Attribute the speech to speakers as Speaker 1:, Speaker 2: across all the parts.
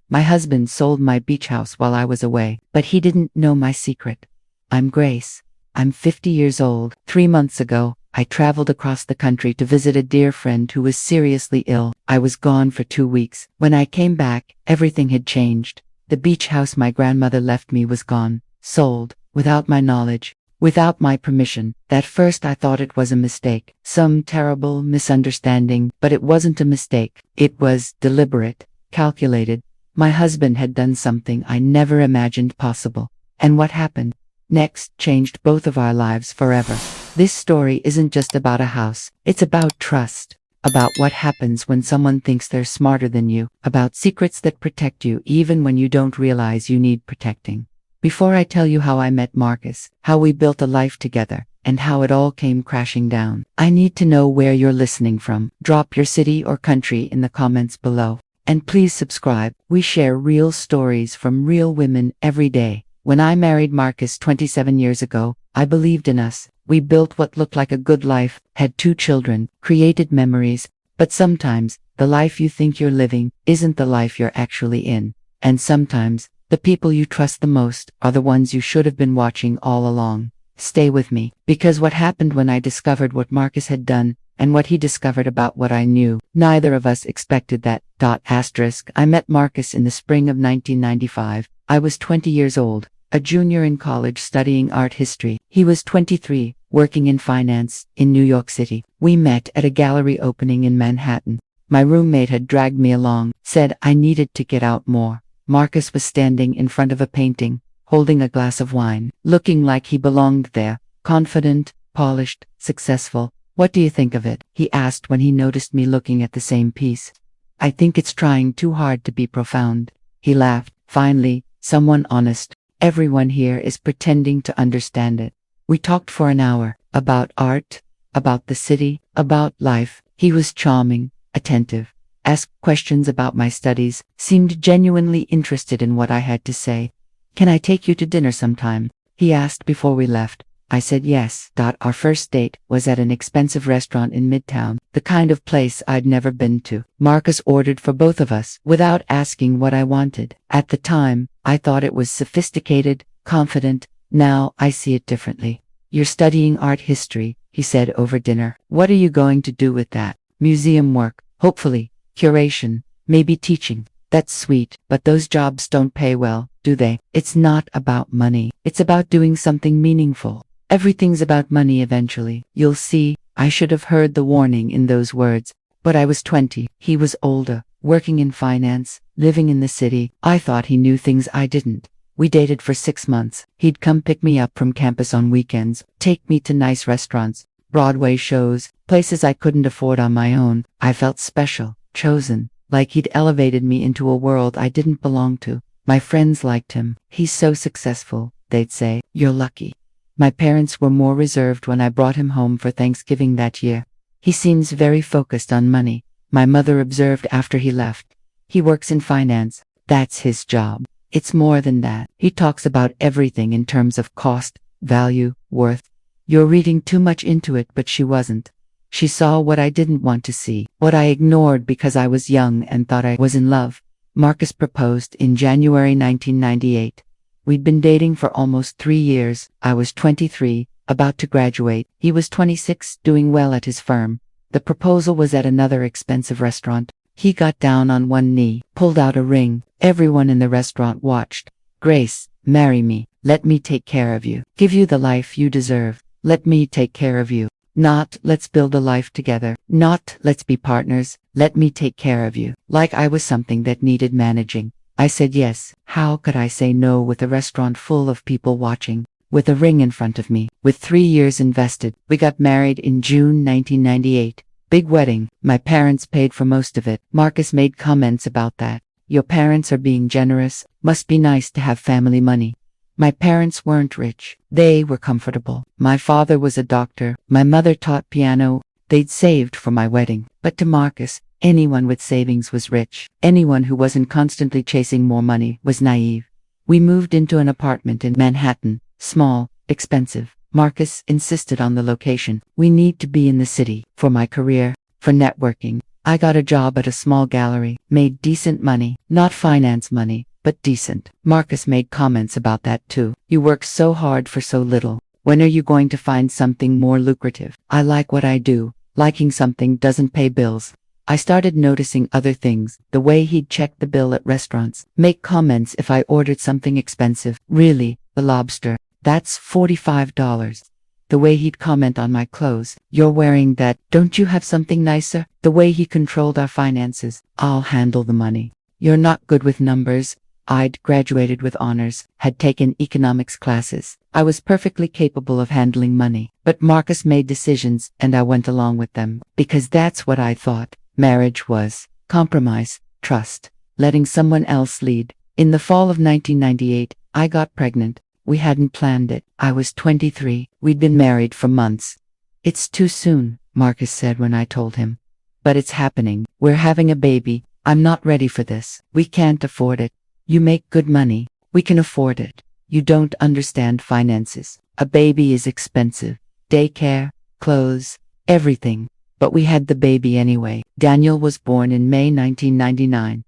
Speaker 1: My husband sold my beach house while I was away, but he didn't know my secret. I'm Grace. I'm 50 years old. 3 months ago, I traveled across the country to visit a dear friend who was seriously ill. I was gone for 2 weeks. When I came back, everything had changed. The beach house my grandmother left me was gone, sold, without my knowledge, without my permission. At first I thought it was a mistake, some terrible misunderstanding, but it wasn't a mistake. It was deliberate, calculated. My husband had done something I never imagined possible. And what happened next changed both of our lives forever. This story isn't just about a house, it's about trust, about what happens when someone thinks they're smarter than you, about secrets that protect you even when you don't realize you need protecting. Before I tell you how I met Marcus, how we built a life together, and how it all came crashing down, I need to know where you're listening from. Drop your city or country in the comments below. And please subscribe. We share real stories from real women every day. When I married Marcus 27 years ago, I believed in us. We built what looked like a good life, had 2 children, created memories, but sometimes, the life you think you're living isn't the life you're actually in. And sometimes, the people you trust the most are the ones you should have been watching all along. Stay with me, because what happened when I discovered what Marcus had done, and what he discovered about what I knew, neither of us expected that. I met Marcus in the spring of 1995. I was 20 years old, a junior in college studying art history. He was 23, working in finance, in New York City. We met at a gallery opening in Manhattan. My roommate had dragged me along, said I needed to get out more. Marcus was standing in front of a painting, holding a glass of wine, looking like he belonged there, confident, polished, successful. "What do you think of it?" he asked when he noticed me looking at the same piece. "I think it's trying too hard to be profound." He laughed. "Finally, someone honest. Everyone here is pretending to understand it." We talked for an hour, about art, about the city, about life. He was charming, attentive, asked questions about my studies, seemed genuinely interested in what I had to say. "Can I take you to dinner sometime?" he asked before we left. I said yes. Our first date was at an expensive restaurant in Midtown, the kind of place I'd never been to. Marcus ordered for both of us, without asking what I wanted. At the time, I thought it was sophisticated, confident. Now, I see it differently. "You're studying art history," he said over dinner. "What are you going to do with that?" "Museum work, hopefully. Curation, maybe teaching." "That's sweet, but those jobs don't pay well, do they?" "It's not about money. It's about doing something meaningful." "Everything's about money eventually. You'll see." I should have heard the warning in those words. But I was 20. He was older, working in finance, living in the city. I thought he knew things I didn't. We dated for 6 months. He'd come pick me up from campus on weekends, take me to nice restaurants, Broadway shows, places I couldn't afford on my own. I felt special, chosen, like he'd elevated me into a world I didn't belong to. My friends liked him. "He's so successful," they'd say. "You're lucky." My parents were more reserved when I brought him home for Thanksgiving that year. "He seems very focused on money," my mother observed after he left. "He works in finance. That's his job. It's more than that. He talks about everything in terms of cost, value, worth." "You're reading too much into it," but she wasn't. She saw what I didn't want to see, what I ignored because I was young and thought I was in love. Marcus proposed in January 1998. We'd been dating for almost 3 years. I was 23, about to graduate. He was 26, doing well at his firm. The proposal was at another expensive restaurant. He got down on one knee, pulled out a ring. Everyone in the restaurant watched. "Grace, marry me. Let me take care of you. Give you the life you deserve. Let me take care of you. Not, let's build a life together. Not, let's be partners. Let me take care of you." Like I was something that needed managing. I said yes. How could I say no with a restaurant full of people watching, with a ring in front of me, with 3 years invested? We got married in June 1998. Big wedding. My parents paid for most of it. Marcus made comments about that. "Your parents are being generous. Must be nice to have family money." My parents weren't rich. They were comfortable. My father was a doctor. My mother taught piano. They'd saved for my wedding. But to Marcus, anyone with savings was rich. Anyone who wasn't constantly chasing more money was naive. We moved into an apartment in Manhattan, small, expensive. Marcus insisted on the location. "We need to be in the city, for my career, for networking." I got a job at a small gallery, made decent money, not finance money, but decent. Marcus made comments about that too. You work so hard for so little. When are you going to find something more lucrative? I like what I do. Liking something doesn't pay bills. I started noticing other things, the way he'd check the bill at restaurants, make comments if I ordered something expensive. Really, the lobster, that's $45. The way he'd comment on my clothes, you're wearing that, don't you have something nicer? The way he controlled our finances, I'll handle the money. You're not good with numbers. I'd graduated with honors, had taken economics classes. I was perfectly capable of handling money, but Marcus made decisions and I went along with them, because that's what I thought marriage was. Compromise, trust, letting someone else lead. In the fall of 1998, I got pregnant. We hadn't planned it. I was 23. We'd been married for months. It's too soon, Marcus said when I told him. But it's happening. We're having a baby. I'm not ready for this. We can't afford it. You make good money. We can afford it. You don't understand finances. A baby is expensive. Daycare, clothes, everything. But we had the baby anyway. Daniel was born in May 1999.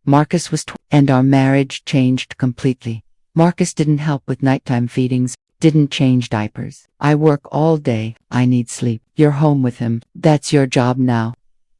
Speaker 1: Marcus was and our marriage changed completely. Marcus didn't help with nighttime feedings, didn't change diapers. I work all day. I need sleep. You're home with him. That's your job now.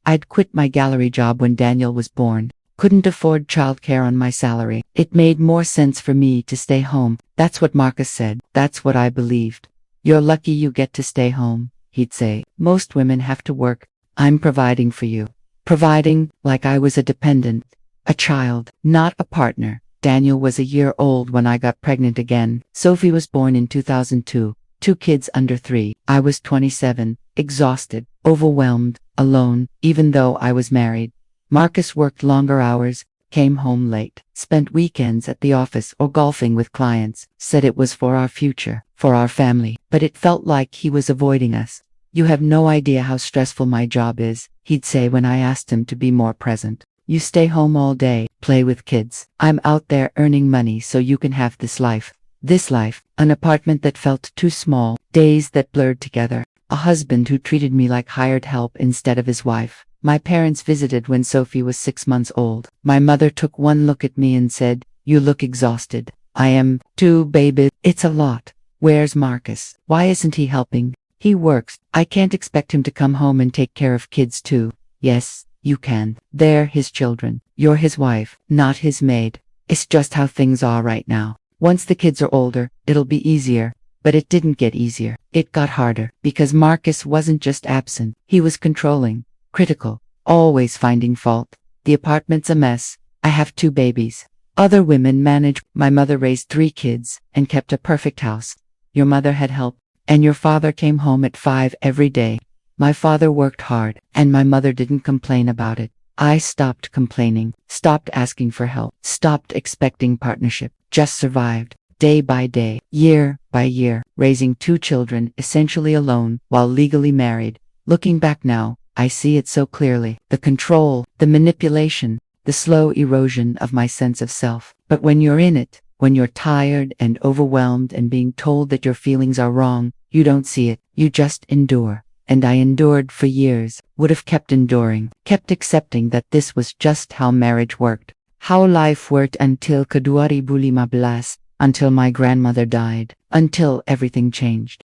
Speaker 1: I'd quit my gallery job when Daniel was born. Couldn't afford childcare on my salary. It made more sense for me to stay home. That's what Marcus said. That's what I believed. You're lucky you get to stay home, he'd say. Most women have to work. I'm providing for you. Providing, like I was a dependent. A child, not a partner. Daniel was a year old when I got pregnant again. Sophie was born in 2002. 2 kids under 3. I was 27, exhausted, overwhelmed, alone, even though I was married. Marcus worked longer hours, came home late, spent weekends at the office or golfing with clients, said it was for our future, for our family, but it felt like he was avoiding us. You have no idea how stressful my job is, he'd say when I asked him to be more present. You stay home all day, play with kids. I'm out there earning money so you can have this life. This life, an apartment that felt too small, days that blurred together, a husband who treated me like hired help instead of his wife. My parents visited when Sophie was 6 months old. My mother took one look at me and said, "You look exhausted." I am, too, baby. It's a lot. Where's Marcus? Why isn't he helping? He works. I can't expect him to come home and take care of kids too. Yes, you can. They're his children. You're his wife, not his maid. It's just how things are right now. Once the kids are older, it'll be easier. But it didn't get easier. It got harder, because Marcus wasn't just absent. He was controlling, critical, always finding fault. The apartment's a mess. I have 2 babies. Other women manage. My mother raised 3 kids and kept a perfect house. Your mother had help, and your father came home at 5 every day. My father worked hard, and my mother didn't complain about it. I stopped complaining, stopped asking for help, stopped expecting partnership, just survived, day by day, year by year, raising 2 children essentially alone while legally married. Looking back now, I see it so clearly. The control, the manipulation, the slow erosion of my sense of self. But when you're in it, when you're tired and overwhelmed and being told that your feelings are wrong, you don't see it, you just endure. And I endured for years, would have kept enduring, kept accepting that this was just how marriage worked, how life worked until kedua ribu lima belas, until my grandmother died, until everything changed.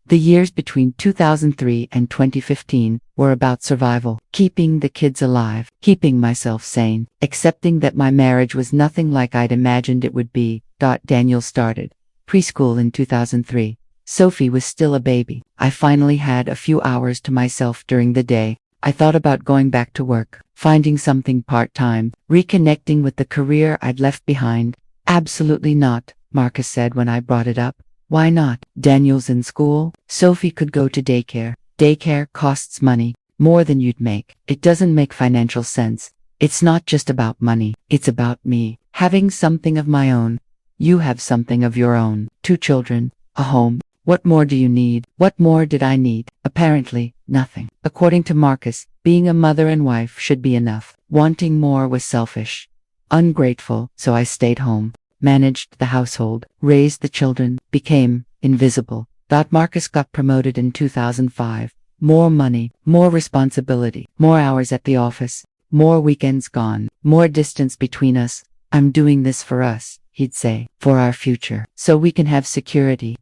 Speaker 1: The years between 2003 and 2015 were about survival, keeping the kids alive, keeping myself sane, accepting that my marriage was nothing like I'd imagined it would be. Daniel started preschool in 2003. Sophie was still a baby. I finally had a few hours to myself during the day. I thought about going back to work, finding something part-time, reconnecting with the career I'd left behind. Absolutely not, Marcus said when I brought it up. Why not? Daniel's in school. Sophie could go to daycare. Daycare costs money, more than you'd make. It doesn't make financial sense. It's not just about money. It's about me, having something of my own. You have something of your own. 2 children, a home. What more do you need? What more did I need? Apparently, nothing. According to Marcus, being a mother and wife should be enough. Wanting more was selfish. Ungrateful, so I stayed home, managed the household, raised the children, became invisible. Marcus got promoted in 2005. More money, more responsibility, more hours at the office, more weekends gone, more distance between us. I'm doing this for us, he'd say, for our future, so we can have security.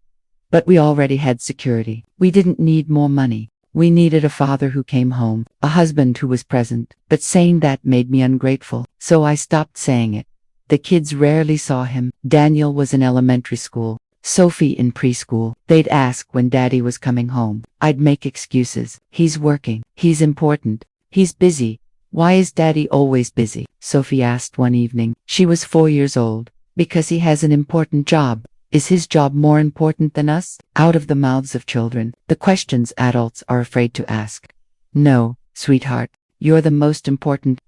Speaker 1: But we already had security. We didn't need more money. We needed a father who came home, a husband who was present. But saying that made me ungrateful, so I stopped saying it. The kids rarely saw him. Daniel was in elementary school, Sophie in preschool. They'd ask when Daddy was coming home. I'd make excuses. He's working. He's important. He's busy. Why is Daddy always busy? Sophie asked one evening. She was 4 years old. Because he has an important job. Is his job more important than us? Out of the mouths of children, the questions adults are afraid to ask. No, sweetheart, you're the most important.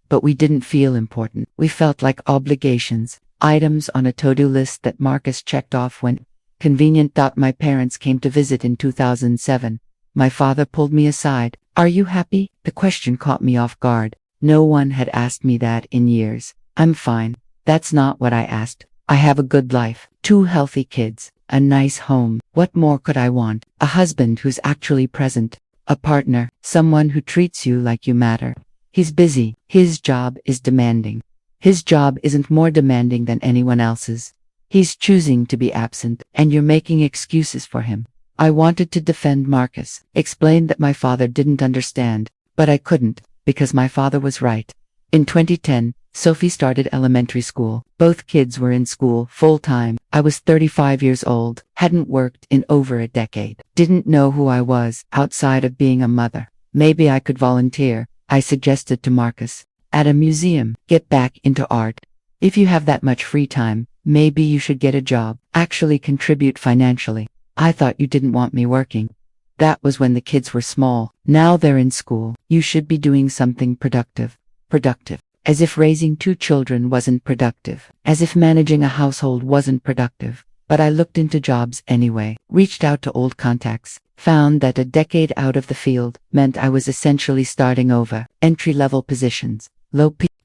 Speaker 1: But we didn't feel important. We felt like obligations, items on a to-do list that Marcus checked off when convenient. My parents came to visit in 2007. My father pulled me aside. Are you happy? The question caught me off guard. No one had asked me that in years. I'm fine. That's not what I asked. I have a good life, 2 healthy kids, a nice home. What more could I want? A husband who's actually present, a partner, someone who treats you like you matter. He's busy. His job is demanding. His job isn't more demanding than anyone else's. He's choosing to be absent, and you're making excuses for him. I wanted to defend Marcus, explain that my father didn't understand, but I couldn't, because my father was right. In 2010, Sophie started elementary school. Both kids were in school full-time. I was 35 years old, hadn't worked in over a decade, didn't know who I was outside of being a mother. Maybe I could volunteer, I suggested to Marcus, at a museum. Get back into art. If you have that much free time, maybe you should get a job, actually contribute financially. I thought you didn't want me working. That was when the kids were small. Now they're in school. You should be doing something productive. As if raising 2 children wasn't productive. As if managing a household wasn't productive. But I looked into jobs anyway, reached out to old contacts, found that a decade out of the field meant I was essentially starting over. Entry-level positions,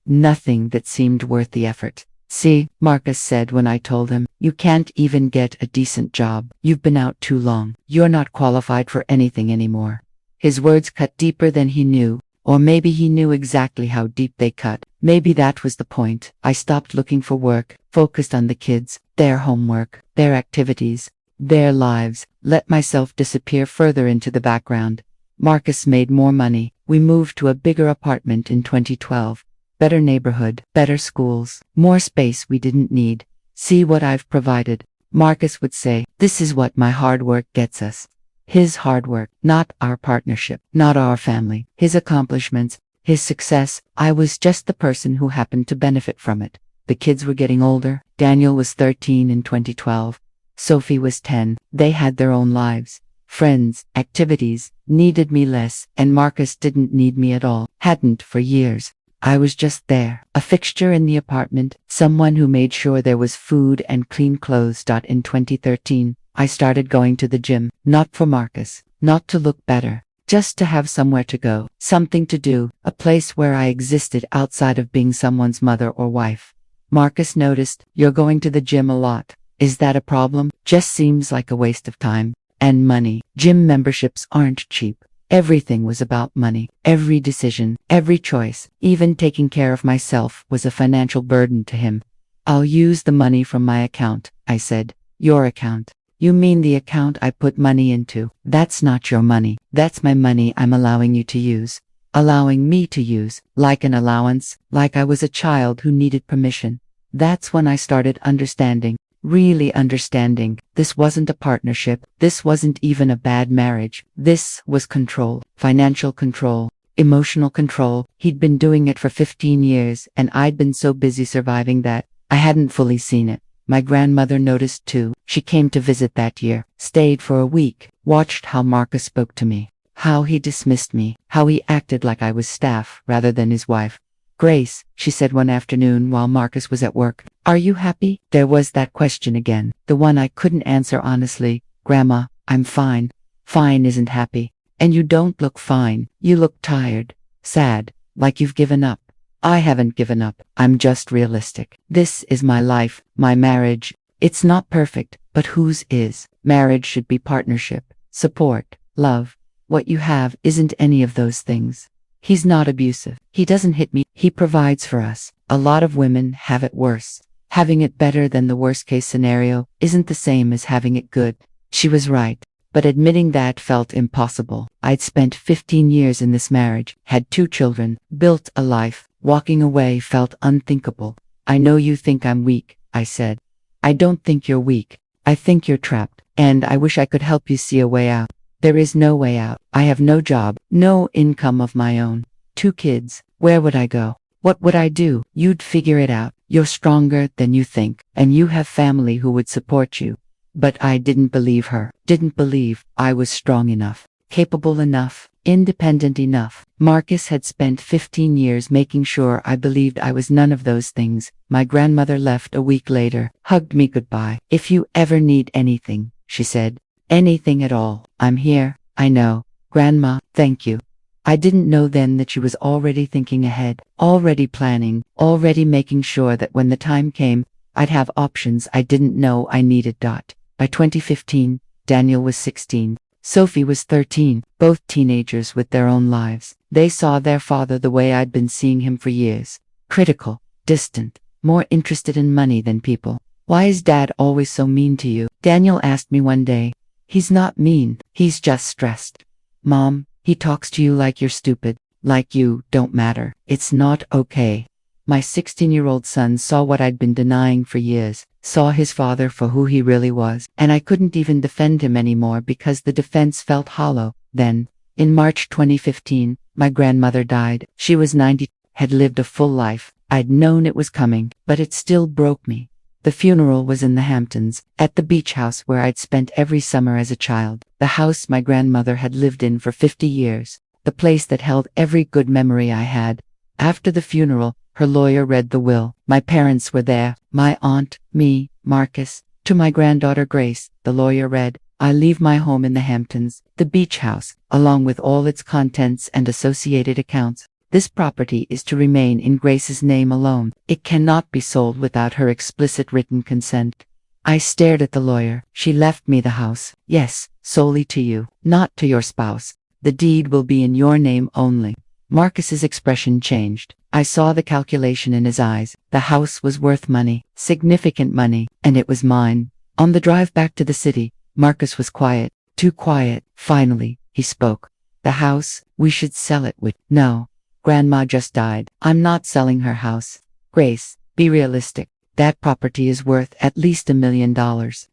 Speaker 1: nothing that seemed worth the effort. See, Marcus said when I told him, you can't even get a decent job. You've been out too long. You're not qualified for anything anymore. His words cut deeper than he knew. Or maybe he knew exactly how deep they cut. Maybe that was the point. I stopped looking for work, focused on the kids, their homework, their activities, their lives, let myself disappear further into the background. Marcus made more money. We moved to a bigger apartment in 2012. Better neighborhood, better schools, more space we didn't need. See what I've provided. Marcus would say, this is what my hard work gets us. His hard work, not our partnership, not our family, his accomplishments, his success. I was just the person who happened to benefit from it. The kids were getting older. Daniel was 13 in 2012. Sophie was 10. They had their own lives, friends, activities, needed me less, and Marcus didn't need me at all, hadn't for years. I was just there, a fixture in the apartment, someone who made sure there was food and clean clothes. In 2013, I started going to the gym, not for Marcus, not to look better, just to have somewhere to go, something to do, a place where I existed outside of being someone's mother or wife. Marcus noticed, you're going to the gym a lot. Is that a problem? Just seems like a waste of time. And money. Gym memberships aren't cheap. Everything was about money. Every decision, every choice, even taking care of myself was a financial burden to him. I'll use the money from my account, I said. Your account. You mean the account I put money into? That's not your money. That's my money I'm allowing you to use. Allowing me to use, like an allowance, like I was a child who needed permission. That's when I started understanding, really understanding. This wasn't a partnership. This wasn't even a bad marriage. This was control, financial control, emotional control. He'd been doing it for 15 years, and I'd been so busy surviving that I hadn't fully seen it. My grandmother noticed too. She came to visit that year, stayed for a week, watched how Marcus spoke to me, how he dismissed me, how he acted like I was staff rather than his wife. Grace, she said one afternoon while Marcus was at work, are you happy? There was that question again, the one I couldn't answer honestly. Grandma, I'm fine. Fine isn't happy. And you don't look fine. You look tired, sad, like you've given up. I haven't given up. I'm just realistic. This is my life, my marriage. It's not perfect, but whose is? Marriage should be partnership, support, love. What you have isn't any of those things. He's not abusive. He doesn't hit me. He provides for us. A lot of women have it worse. Having it better than the worst case scenario isn't the same as having it good. She was right. But admitting that felt impossible. I'd spent 15 years in this marriage, had 2 children, built a life. Walking away felt unthinkable. I know you think I'm weak, I said. I don't think you're weak. I think you're trapped. And I wish I could help you see a way out. There is no way out. I have no job, no income of my own. 2 kids. Where would I go? What would I do? You'd figure it out. You're stronger than you think, and you have family who would support you. But I didn't believe her. Didn't believe I was strong enough, capable enough, independent enough. Marcus had spent 15 years making sure I believed I was none of those things. My grandmother left a week later, hugged me goodbye. If you ever need anything, she said, anything at all, I'm here. I know. Grandma, thank you. I didn't know then that she was already thinking ahead, already planning, already making sure that when the time came, I'd have options I didn't know I needed. By 2015, Daniel was 16. Sophie was 13, both teenagers with their own lives. They saw their father the way I'd been seeing him for years. Critical, distant, more interested in money than people. Why is Dad always so mean to you? Daniel asked me one day. He's not mean, he's just stressed. Mom, he talks to you like you're stupid, like you don't matter. It's not okay. My 16-year-old son saw what I'd been denying for years, saw his father for who he really was, and I couldn't even defend him anymore because the defense felt hollow. Then, in March 2015, my grandmother died. She was 90, had lived a full life. I'd known it was coming, but it still broke me. The funeral was in the Hamptons, at the beach house where I'd spent every summer as a child, the house my grandmother had lived in for 50 years, the place that held every good memory I had. After the funeral, her lawyer read the will. My parents were there, my aunt, me, Marcus. To my granddaughter Grace, the lawyer read, I leave my home in the Hamptons, the beach house, along with all its contents and associated accounts. This property is to remain in Grace's name alone. It cannot be sold without her explicit written consent. I stared at the lawyer. She left me the house. Yes, solely to you, not to your spouse. The deed will be in your name only. Marcus's expression changed. I saw the calculation in his eyes. The house was worth money, significant money, and it was mine. On the drive back to the city, Marcus was quiet, too quiet. Finally, he spoke. The house, we should sell it. No. Grandma just died. I'm not selling her house. Grace, be realistic. That property is worth at least $1 million.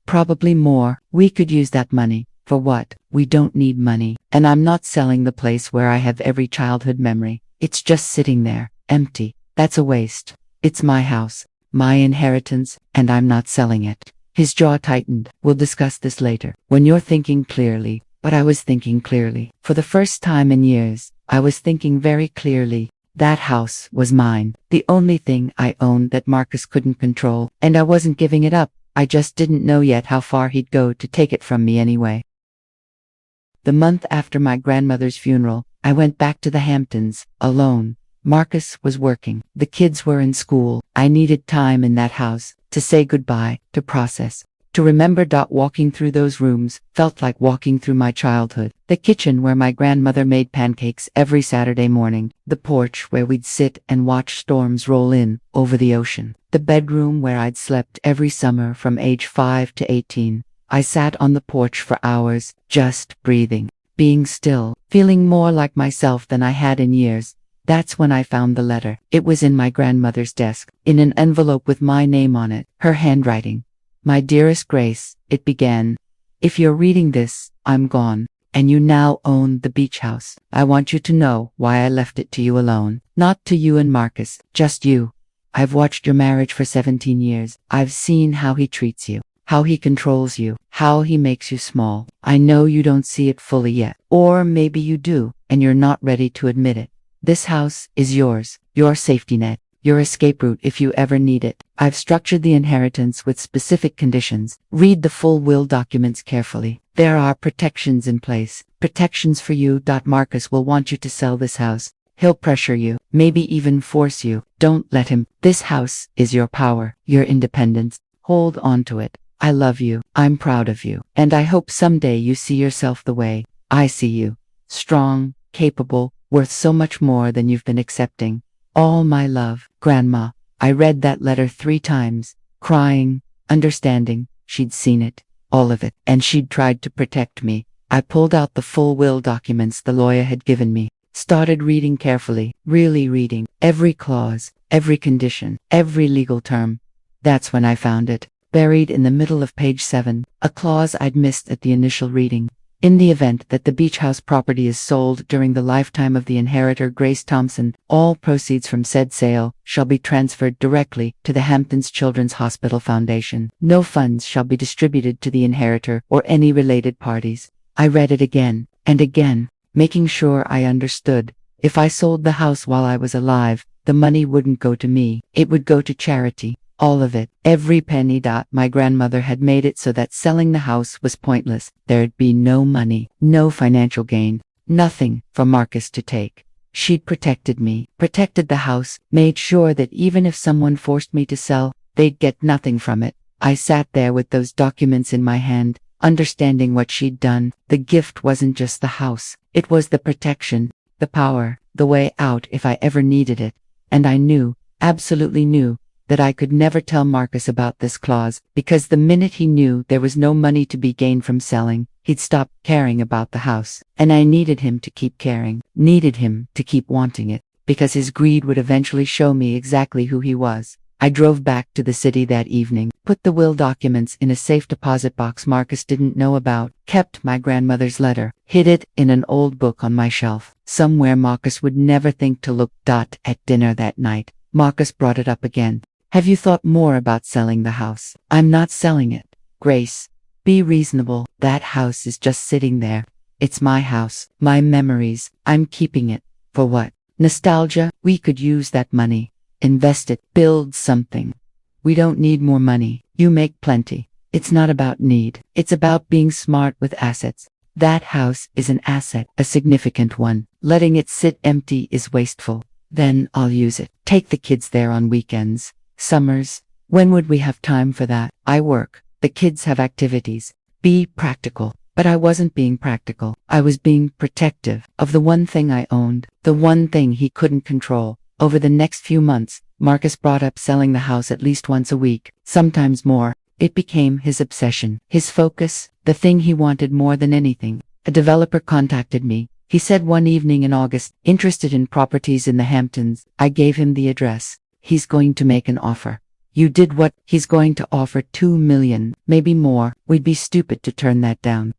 Speaker 1: Probably more. We could use that money. For what? We don't need money. And I'm not selling the place where I have every childhood memory. It's just sitting there, empty. That's a waste. It's my house, my inheritance, and I'm not selling it. His jaw tightened. We'll discuss this later. When you're thinking clearly. But I was thinking clearly. For the first time in years, I was thinking very clearly. That house was mine. The only thing I owned that Marcus couldn't control. And I wasn't giving it up. I just didn't know yet how far he'd go to take it from me anyway. The month after my grandmother's funeral, I went back to the Hamptons, alone. Marcus was working. The kids were in school. I needed time in that house, to say goodbye, to process, to remember. Walking through those rooms felt like walking through my childhood. The kitchen where my grandmother made pancakes every Saturday morning. The porch where we'd sit and watch storms roll in over the ocean. The bedroom where I'd slept every summer from age 5 to 18. I sat on the porch for hours, just breathing, being still, feeling more like myself than I had in years. That's when I found the letter. It was in my grandmother's desk, in an envelope with my name on it, her handwriting. My dearest Grace, it began. If you're reading this, I'm gone, and you now own the beach house. I want you to know why I left it to you alone. Not to you and Marcus, just you. I've watched your marriage for 17 years. I've seen how he treats you, how he controls you, how he makes you small. I know you don't see it fully yet. Or maybe you do, and you're not ready to admit it. This house is yours, your safety net, your escape route if you ever need it. I've structured the inheritance with specific conditions. Read the full will documents carefully. There are protections in place. Protections for you. Marcus will want you to sell this house. He'll pressure you, maybe even force you. Don't let him. This house is your power, your independence. Hold on to it. I love you. I'm proud of you. And I hope someday you see yourself the way I see you. strong, capable, worth so much more than you've been accepting. All my love, Grandma. I read that letter 3 times, crying, understanding. She'd seen it, all of it, and she'd tried to protect me. I pulled out the full will documents the lawyer had given me, started reading carefully, really reading, every clause, every condition, every legal term. That's when I found it, buried in the middle of page 7, a clause I'd missed at the initial reading. In the event that the beach house property is sold during the lifetime of the inheritor Grace Thompson, all proceeds from said sale shall be transferred directly to the Hamptons Children's Hospital Foundation. No funds shall be distributed to the inheritor or any related parties. I read it again and again, making sure I understood. If I sold the house while I was alive, the money wouldn't go to me. It would go to charity. All of it, every penny. My grandmother had made it so that selling the house was pointless. There'd be no money, no financial gain, nothing for Marcus to take. She'd protected me, protected the house, made sure that even if someone forced me to sell, they'd get nothing from it. I sat there with those documents in my hand, understanding what she'd done. The gift wasn't just the house, it was the protection, the power, the way out if I ever needed it. And I knew, absolutely knew, that I could never tell Marcus about this clause, because the minute he knew there was no money to be gained from selling, he'd stop caring about the house. And I needed him to keep caring, needed him to keep wanting it, because his greed would eventually show me exactly who he was. I drove back to the city that evening, put the will documents in a safe deposit box Marcus didn't know about, kept my grandmother's letter, hid it in an old book on my shelf, somewhere Marcus would never think to look. At dinner that night, Marcus brought it up again. Have you thought more about selling the house? I'm not selling it. Grace, be reasonable. That house is just sitting there. It's my house, my memories. I'm keeping it. For what? Nostalgia? We could use that money. Invest it. Build something. We don't need more money. You make plenty. It's not about need. It's about being smart with assets. That house is an asset, a significant one. Letting it sit empty is wasteful. Then I'll use it. Take the kids there on weekends. Summers. When would we have time for that? I work. The kids have activities. Be practical. But I wasn't being practical. I was being protective of the one thing I owned, the one thing he couldn't control. Over the next few months, Marcus brought up selling the house at least once a week, sometimes more. It became his obsession, his focus, the thing he wanted more than anything. A developer contacted me. He said one evening in August, interested in properties in the Hamptons. I gave him the address. He's going to make an offer. You did what? He's going to offer $2 million, maybe more. We'd be stupid to turn that down.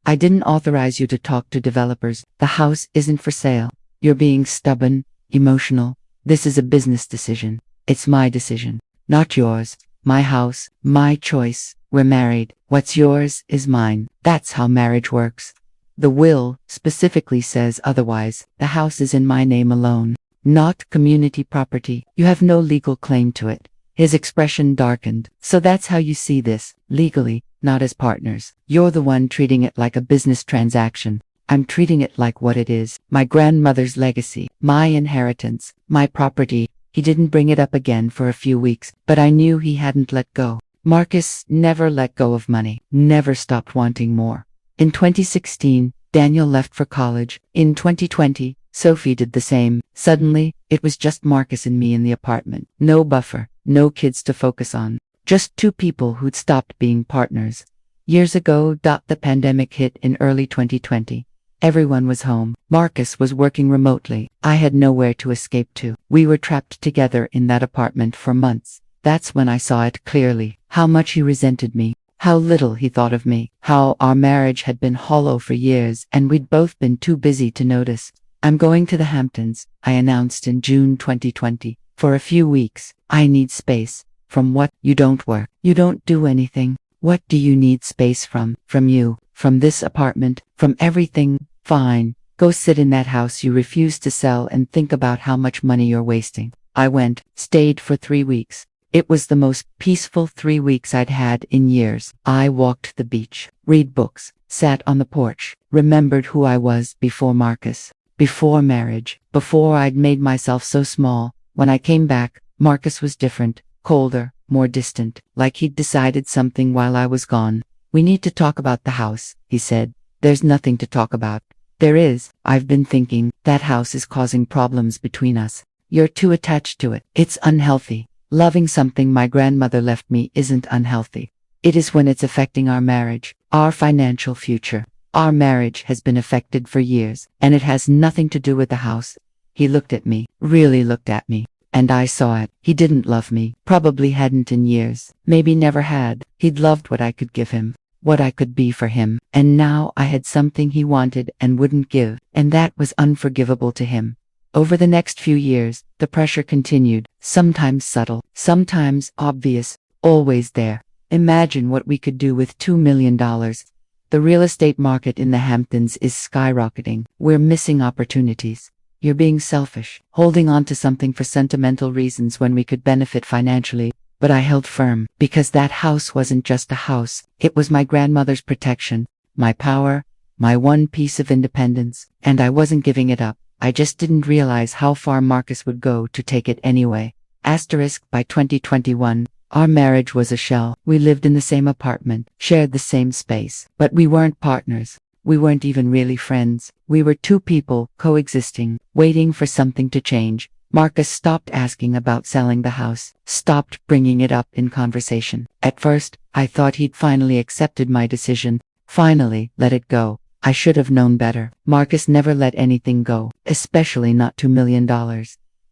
Speaker 1: I didn't authorize you to talk to developers. The house isn't for sale. You're being stubborn, emotional. This is a business decision. It's my decision, not yours. My house, my choice. We're married. What's yours is mine. That's how marriage works. The will specifically says otherwise. The house is in my name alone. Not community property. You have no legal claim to it. His expression darkened. So that's how you see this, legally, not as partners. You're the one treating it like a business transaction. I'm treating it like what it is. My grandmother's legacy, my inheritance, my property. He didn't bring it up again for a few weeks, but I knew he hadn't let go. Marcus never let go of money, never stopped wanting more. In 2016, Daniel left for college. In 2020, Sophie did the same. Suddenly, it was just Marcus and me in the apartment. No buffer, no kids to focus on. Just 2 people who'd stopped being partners. Years ago, the pandemic hit in early 2020. Everyone was home. Marcus was working remotely. I had nowhere to escape to. We were trapped together in that apartment for months. That's when I saw it clearly. How much he resented me. How little he thought of me. How our marriage had been hollow for years and we'd both been too busy to notice. I'm going to the Hamptons, I announced in June 2020. For a few weeks. I need space. From what? You don't work. You don't do anything. What do you need space from? From you. From this apartment. From everything. Fine. Go sit in that house you refuse to sell and think about how much money you're wasting. I went, stayed for 3 weeks. It was the most peaceful 3 weeks I'd had in years. I walked the beach, read books, sat on the porch, remembered who I was before Marcus. Before marriage, before I'd made myself so small. When I came back, Marcus was different, colder, more distant, like he'd decided something while I was gone. We need to talk about the house, he said. There's nothing to talk about. There is. I've been thinking, that house is causing problems between us. You're too attached to it. It's unhealthy. Loving something my grandmother left me isn't unhealthy. It is when it's affecting our marriage, our financial future. Our marriage has been affected for years, and it has nothing to do with the house. He looked at me, really looked at me, and I saw it. He didn't love me, probably hadn't in years, maybe never had. He'd loved what I could give him, what I could be for him, and now I had something he wanted and wouldn't give, and that was unforgivable to him. Over the next few years, the pressure continued, sometimes subtle, sometimes obvious, always there. Imagine what we could do with $2 million. The real estate market in the Hamptons is skyrocketing. We're missing opportunities. You're being selfish, holding on to something for sentimental reasons when we could benefit financially. But I held firm, because that house wasn't just a house, it was my grandmother's protection, my power, my one piece of independence, and I wasn't giving it up. I just didn't realize how far Marcus would go to take it anyway. By 2021, our marriage was a shell. We lived in the same apartment, shared the same space, but we weren't partners. We weren't even really friends. We were two people, coexisting, waiting for something to change. Marcus stopped asking about selling the house, stopped bringing it up in conversation. At first, I thought he'd finally accepted my decision, finally let it go. I should have known better. Marcus never let anything go, especially not $2 million.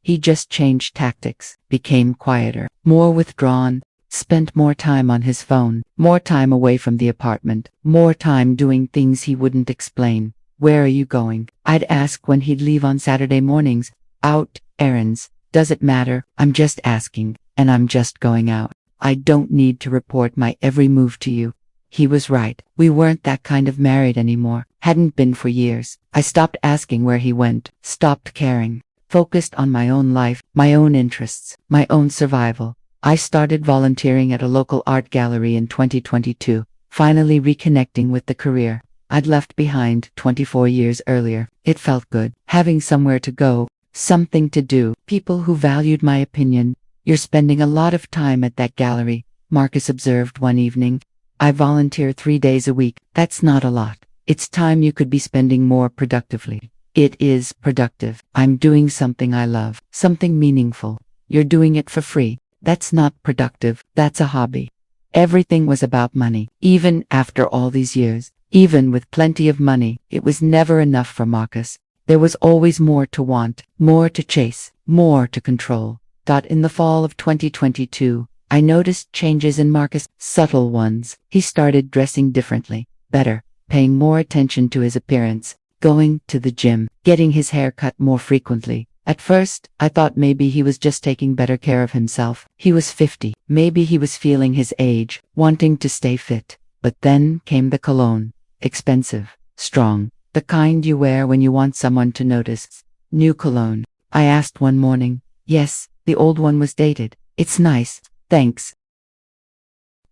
Speaker 1: He just changed tactics, became quieter, more withdrawn, spent more time on his phone, more time away from the apartment, more time doing things he wouldn't explain. Where are you going? I'd ask when he'd leave on Saturday mornings. Out, errands. Does it matter? I'm just asking, and I'm just going out. I don't need to report my every move to you. He was right. We weren't that kind of married anymore. Hadn't been for years. I stopped asking where he went, stopped caring, focused on my own life, my own interests, my own survival. I started volunteering at a local art gallery in 2022, finally reconnecting with the career I'd left behind 24 years earlier. It felt good, having somewhere to go, something to do, people who valued my opinion. You're spending a lot of time at that gallery, Marcus observed one evening. I volunteer 3 days a week. That's not a lot. It's time you could be spending more productively. It is productive. I'm doing something I love, something meaningful. You're doing it for free. That's not productive. That's a hobby. Everything was about money. Even after all these years, even with plenty of money, it was never enough for Marcus. There was always more to want, more to chase, more to control. In the fall of 2022, I noticed changes in Marcus, subtle ones. He started dressing differently, better, paying more attention to his appearance, going to the gym, getting his hair cut more frequently. At first, I thought maybe he was just taking better care of himself. He was 50. Maybe he was feeling his age, wanting to stay fit. But then came the cologne. Expensive, strong, the kind you wear when you want someone to notice. New cologne. I asked one morning. Yes, the old one was dated. It's nice, thanks.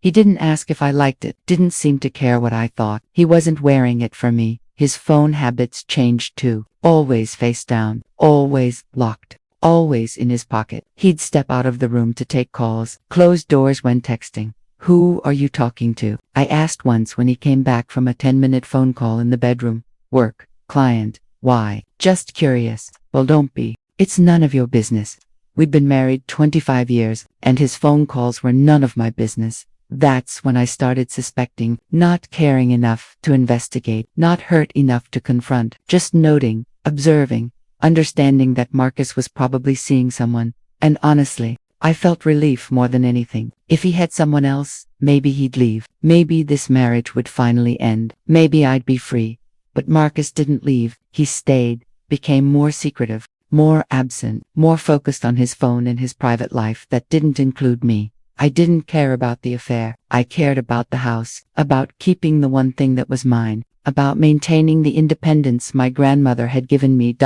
Speaker 1: He didn't ask if I liked it, didn't seem to care what I thought. He wasn't wearing it for me. His phone habits changed too. Always face down, always locked, always in his pocket. He'd step out of the room to take calls, close doors when texting. Who are you talking to? I asked once when he came back from a 10-minute phone call in the bedroom. Work, client, why? Just curious. Well, don't be. It's none of your business. We'd been married 25 years, and his phone calls were none of my business. That's when I started suspecting, not caring enough to investigate, not hurt enough to confront, just noting, observing, understanding that Marcus was probably seeing someone. And honestly, I felt relief more than anything. If he had someone else, maybe he'd leave. Maybe this marriage would finally end. Maybe I'd be free. But Marcus didn't leave. He stayed, became more secretive, more absent, more focused on his phone and his private life that didn't include me. I didn't care about the affair. I cared about the house, about keeping the one thing that was mine, about maintaining the independence my grandmother had given me.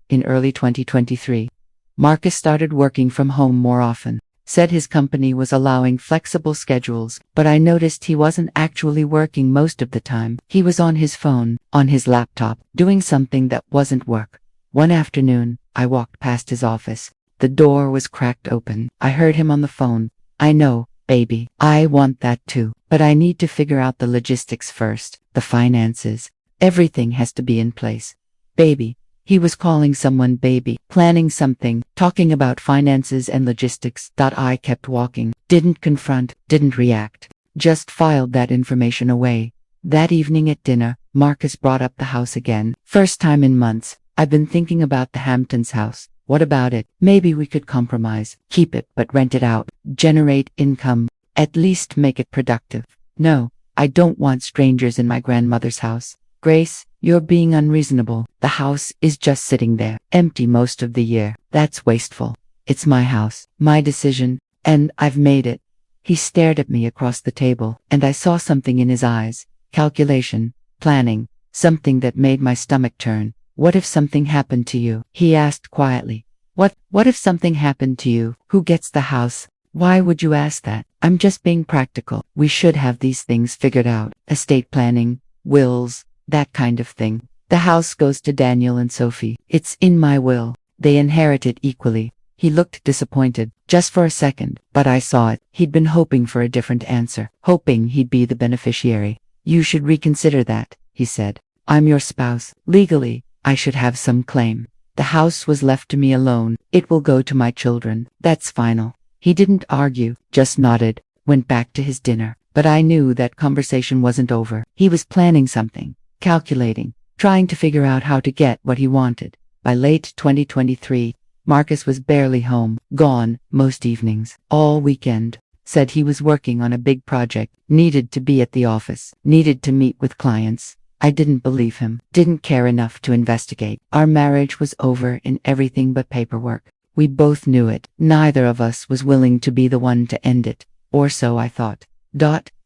Speaker 1: In early 2023, Marcus started working from home more often, said his company was allowing flexible schedules, but I noticed he wasn't actually working most of the time. He was on his phone, on his laptop, doing something that wasn't work. One afternoon, I walked past his office. The door was cracked open. I heard him on the phone. I know, baby, I want that too, but I need to figure out the logistics first, the finances. Everything has to be in place. Baby. He was calling someone baby, planning something, talking about finances and logistics. I kept walking, didn't confront, didn't react, just filed that information away. That evening at dinner, Marcus brought up the house again. First time in months. I've been thinking about the Hamptons house. What about it? Maybe we could compromise. Keep it but rent it out. Generate income. At least make it productive. No, I don't want strangers in my grandmother's house. Grace, you're being unreasonable. The house is just sitting there, empty most of the year. That's wasteful. It's my house, my decision, and I've made it. He stared at me across the table, and I saw something in his eyes. Calculation, planning, something that made my stomach turn. What if something happened to you? He asked quietly. What if something happened to you? Who gets the house? Why would you ask that? I'm just being practical. We should have these things figured out. Estate planning, wills, that kind of thing. The house goes to Daniel and Sophie. It's in my will. They inherit it equally. He looked disappointed, just for a second, but I saw it. He'd been hoping for a different answer, hoping he'd be the beneficiary. You should reconsider that, he said. I'm your spouse. Legally, I should have some claim. The house was left to me alone. It will go to my children. That's final. He didn't argue, just nodded, went back to his dinner. But I knew that conversation wasn't over. He was planning something, calculating, trying to figure out how to get what he wanted. By late 2023, Marcus was barely home, gone most evenings, all weekend. Said he was working on a big project, needed to be at the office, needed to meet with clients. I didn't believe him, didn't care enough to investigate. Our marriage was over in everything but paperwork. We both knew it. Neither of us was willing to be the one to end it, or so I thought.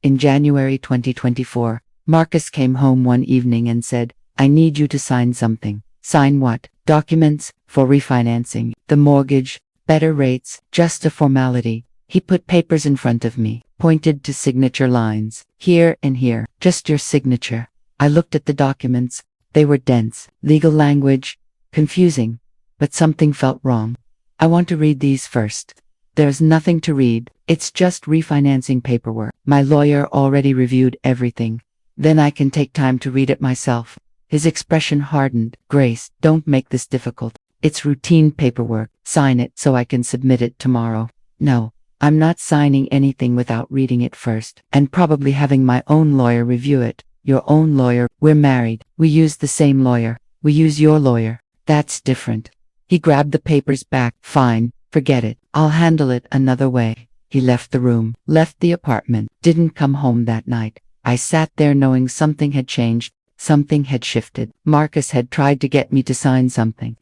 Speaker 1: In January 2024, Marcus came home one evening and said, I need you to sign something. Sign what? Documents for refinancing, the mortgage, better rates, just a formality. He put papers in front of me, pointed to signature lines, here and here, just your signature. I looked at the documents. They were dense, legal language, confusing, but something felt wrong. I want to read these first. There's nothing to read. It's just refinancing paperwork. My lawyer already reviewed everything. Then I can take time to read it myself. His expression hardened. Grace, don't make this difficult. It's routine paperwork. Sign it so I can submit it tomorrow. No, I'm not signing anything without reading it first, and probably having my own lawyer review it. Your own lawyer. We're married. We use the same lawyer. We use your lawyer. That's different. He grabbed the papers back. Fine, forget it. I'll handle it another way. He left the room, left the apartment, didn't come home that night. I sat there knowing something had changed, something had shifted. Marcus had tried to get me to sign something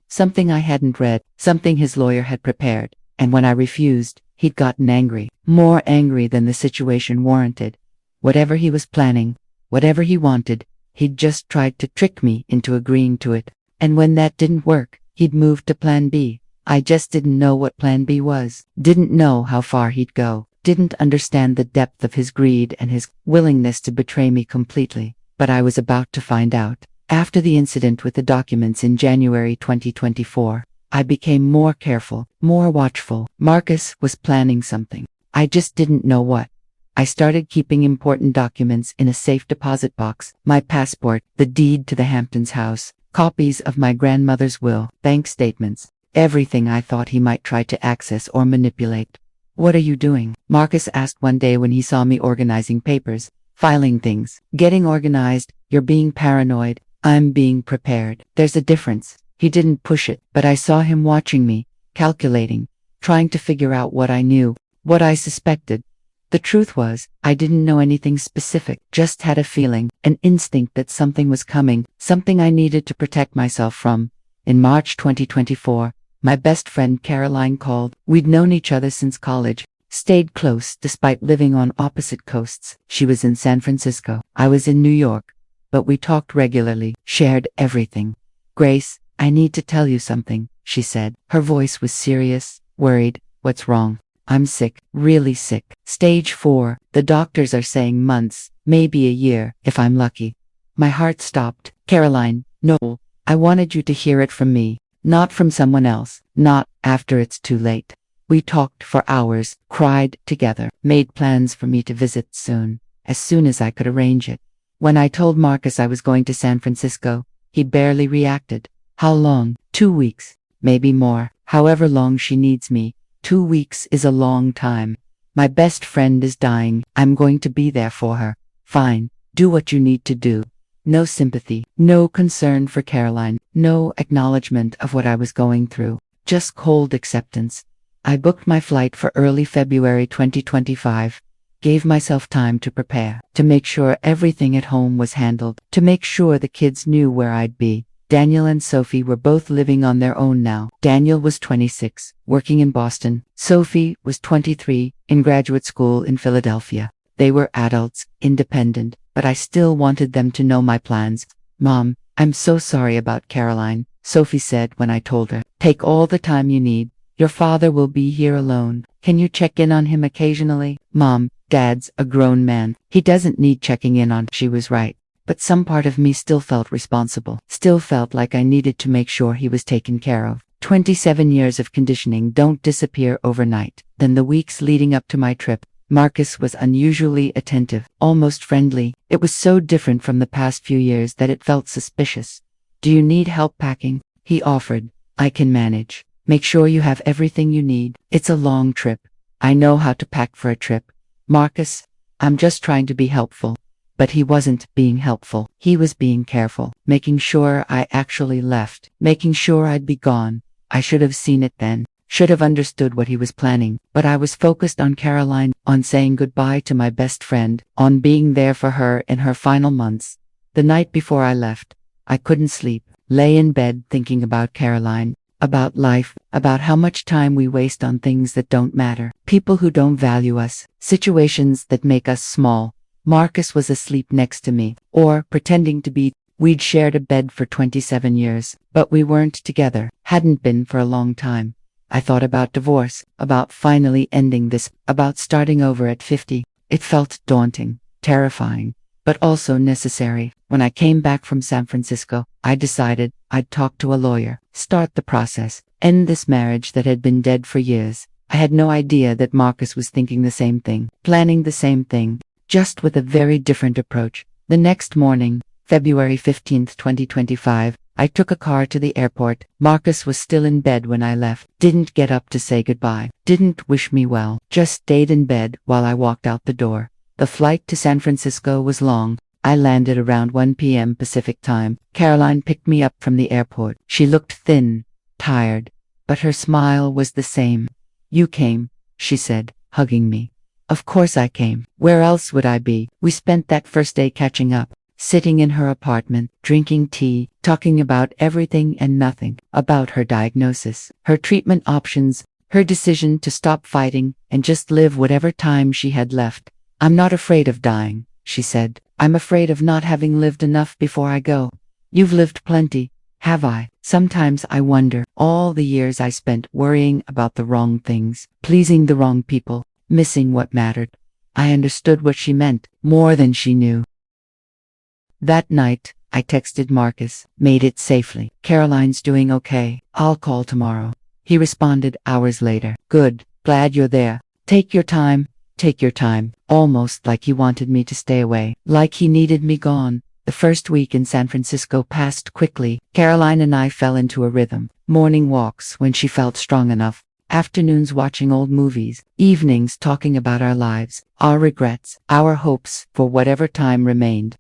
Speaker 1: I hadn't read, something his lawyer had prepared, and when I refused, he'd gotten angry, more angry than the situation warranted. Whatever he was planning, whatever he wanted, he'd just tried to trick me into agreeing to it. And when that didn't work, he'd moved to plan B. I just didn't know what plan B was, didn't know how far he'd go, didn't understand the depth of his greed and his willingness to betray me completely. But I was about to find out. After the incident with the documents in January 2024, I became more careful, more watchful. Marcus was planning something. I just didn't know what. I started keeping important documents in a safe deposit box, my passport, the deed to the Hamptons house, copies of my grandmother's will, bank statements, everything I thought he might try to access or manipulate. What are you doing? Marcus asked one day when he saw me organizing papers, filing things, getting organized. You're being paranoid. I'm being prepared. There's a difference. He didn't push it, but I saw him watching me, calculating, trying to figure out what I knew, what I suspected. The truth was, I didn't know anything specific, just had a feeling, an instinct that something was coming, something I needed to protect myself from. In March 2024, my best friend Caroline called. We'd known each other since college, stayed close despite living on opposite coasts. She was in San Francisco. I was in New York, but we talked regularly, shared everything. Grace, I need to tell you something, she said. Her voice was serious, worried. What's wrong? I'm sick, really sick. Stage 4, the doctors are saying months, maybe a year, if I'm lucky. My heart stopped. Caroline, no, I wanted you to hear it from me, not from someone else, not after it's too late. We talked for hours, cried together, made plans for me to visit soon, as soon as I could arrange it. When I told Marcus I was going to San Francisco, he barely reacted. How long? 2 weeks. Maybe more. However long she needs me. 2 weeks is a long time. My best friend is dying. I'm going to be there for her. Fine. Do what you need to do. No sympathy. No concern for Caroline. No acknowledgement of what I was going through. Just cold acceptance. I booked my flight for early February 2025. Gave myself time to prepare, to make sure everything at home was handled, to make sure the kids knew where I'd be. Daniel and Sophie were both living on their own now. Daniel was 26, working in Boston. Sophie was 23, in graduate school in Philadelphia. They were adults, independent, but I still wanted them to know my plans. Mom, I'm so sorry about Caroline, Sophie said when I told her. Take all the time you need. Your father will be here alone. Can you check in on him occasionally? Mom, Dad's a grown man. He doesn't need checking in on. She was right. But some part of me still felt responsible, still felt like I needed to make sure he was taken care of. 27 years of conditioning don't disappear overnight. Then the weeks leading up to my trip, Marcus was unusually attentive, almost friendly. It was so different from the past few years that it felt suspicious. Do you need help packing? He offered. I can manage. Make sure you have everything you need. It's a long trip. I know how to pack for a trip. Marcus, I'm just trying to be helpful. But he wasn't being helpful. He was being careful, making sure I actually left, making sure I'd be gone. I should have seen it then, should have understood what he was planning. But I was focused on Caroline, on saying goodbye to my best friend, on being there for her in her final months. The night before I left, I couldn't sleep, lay in bed thinking about Caroline, about life, about how much time we waste on things that don't matter, people who don't value us, situations that make us small. Marcus was asleep next to me, or pretending to be. We'd shared a bed for 27 years, but we weren't together, hadn't been for a long time. I thought about divorce, about finally ending this, about starting over at 50. It felt daunting, terrifying, but also necessary. When I came back from San Francisco, I decided I'd talk to a lawyer, start the process, end this marriage that had been dead for years. I had no idea that Marcus was thinking the same thing, planning the same thing, just with a very different approach. The next morning, February 15, 2025, I took a car to the airport. Marcus was still in bed when I left, didn't get up to say goodbye, didn't wish me well, just stayed in bed while I walked out the door. The flight to San Francisco was long. I landed around 1 p.m. Pacific time. Caroline picked me up from the airport. She looked thin, tired, but her smile was the same. You came, she said, hugging me. Of course I came. Where else would I be? We spent that first day catching up, sitting in her apartment, drinking tea, talking about everything and nothing, about her diagnosis, her treatment options, her decision to stop fighting and just live whatever time she had left. I'm not afraid of dying, she said. I'm afraid of not having lived enough before I go. You've lived plenty, have I? Sometimes I wonder, all the years I spent worrying about the wrong things, pleasing the wrong people, missing what mattered. I understood what she meant, more than she knew. That night, I texted Marcus, made it safely. Caroline's doing okay. I'll call tomorrow. He responded hours later. Good, glad you're there. Take your time, almost like he wanted me to stay away, like he needed me gone. The first week in San Francisco passed quickly. Caroline and I fell into a rhythm. Morning walks when she felt strong enough. Afternoons watching old movies, evenings talking about our lives, our regrets, our hopes for whatever time remained.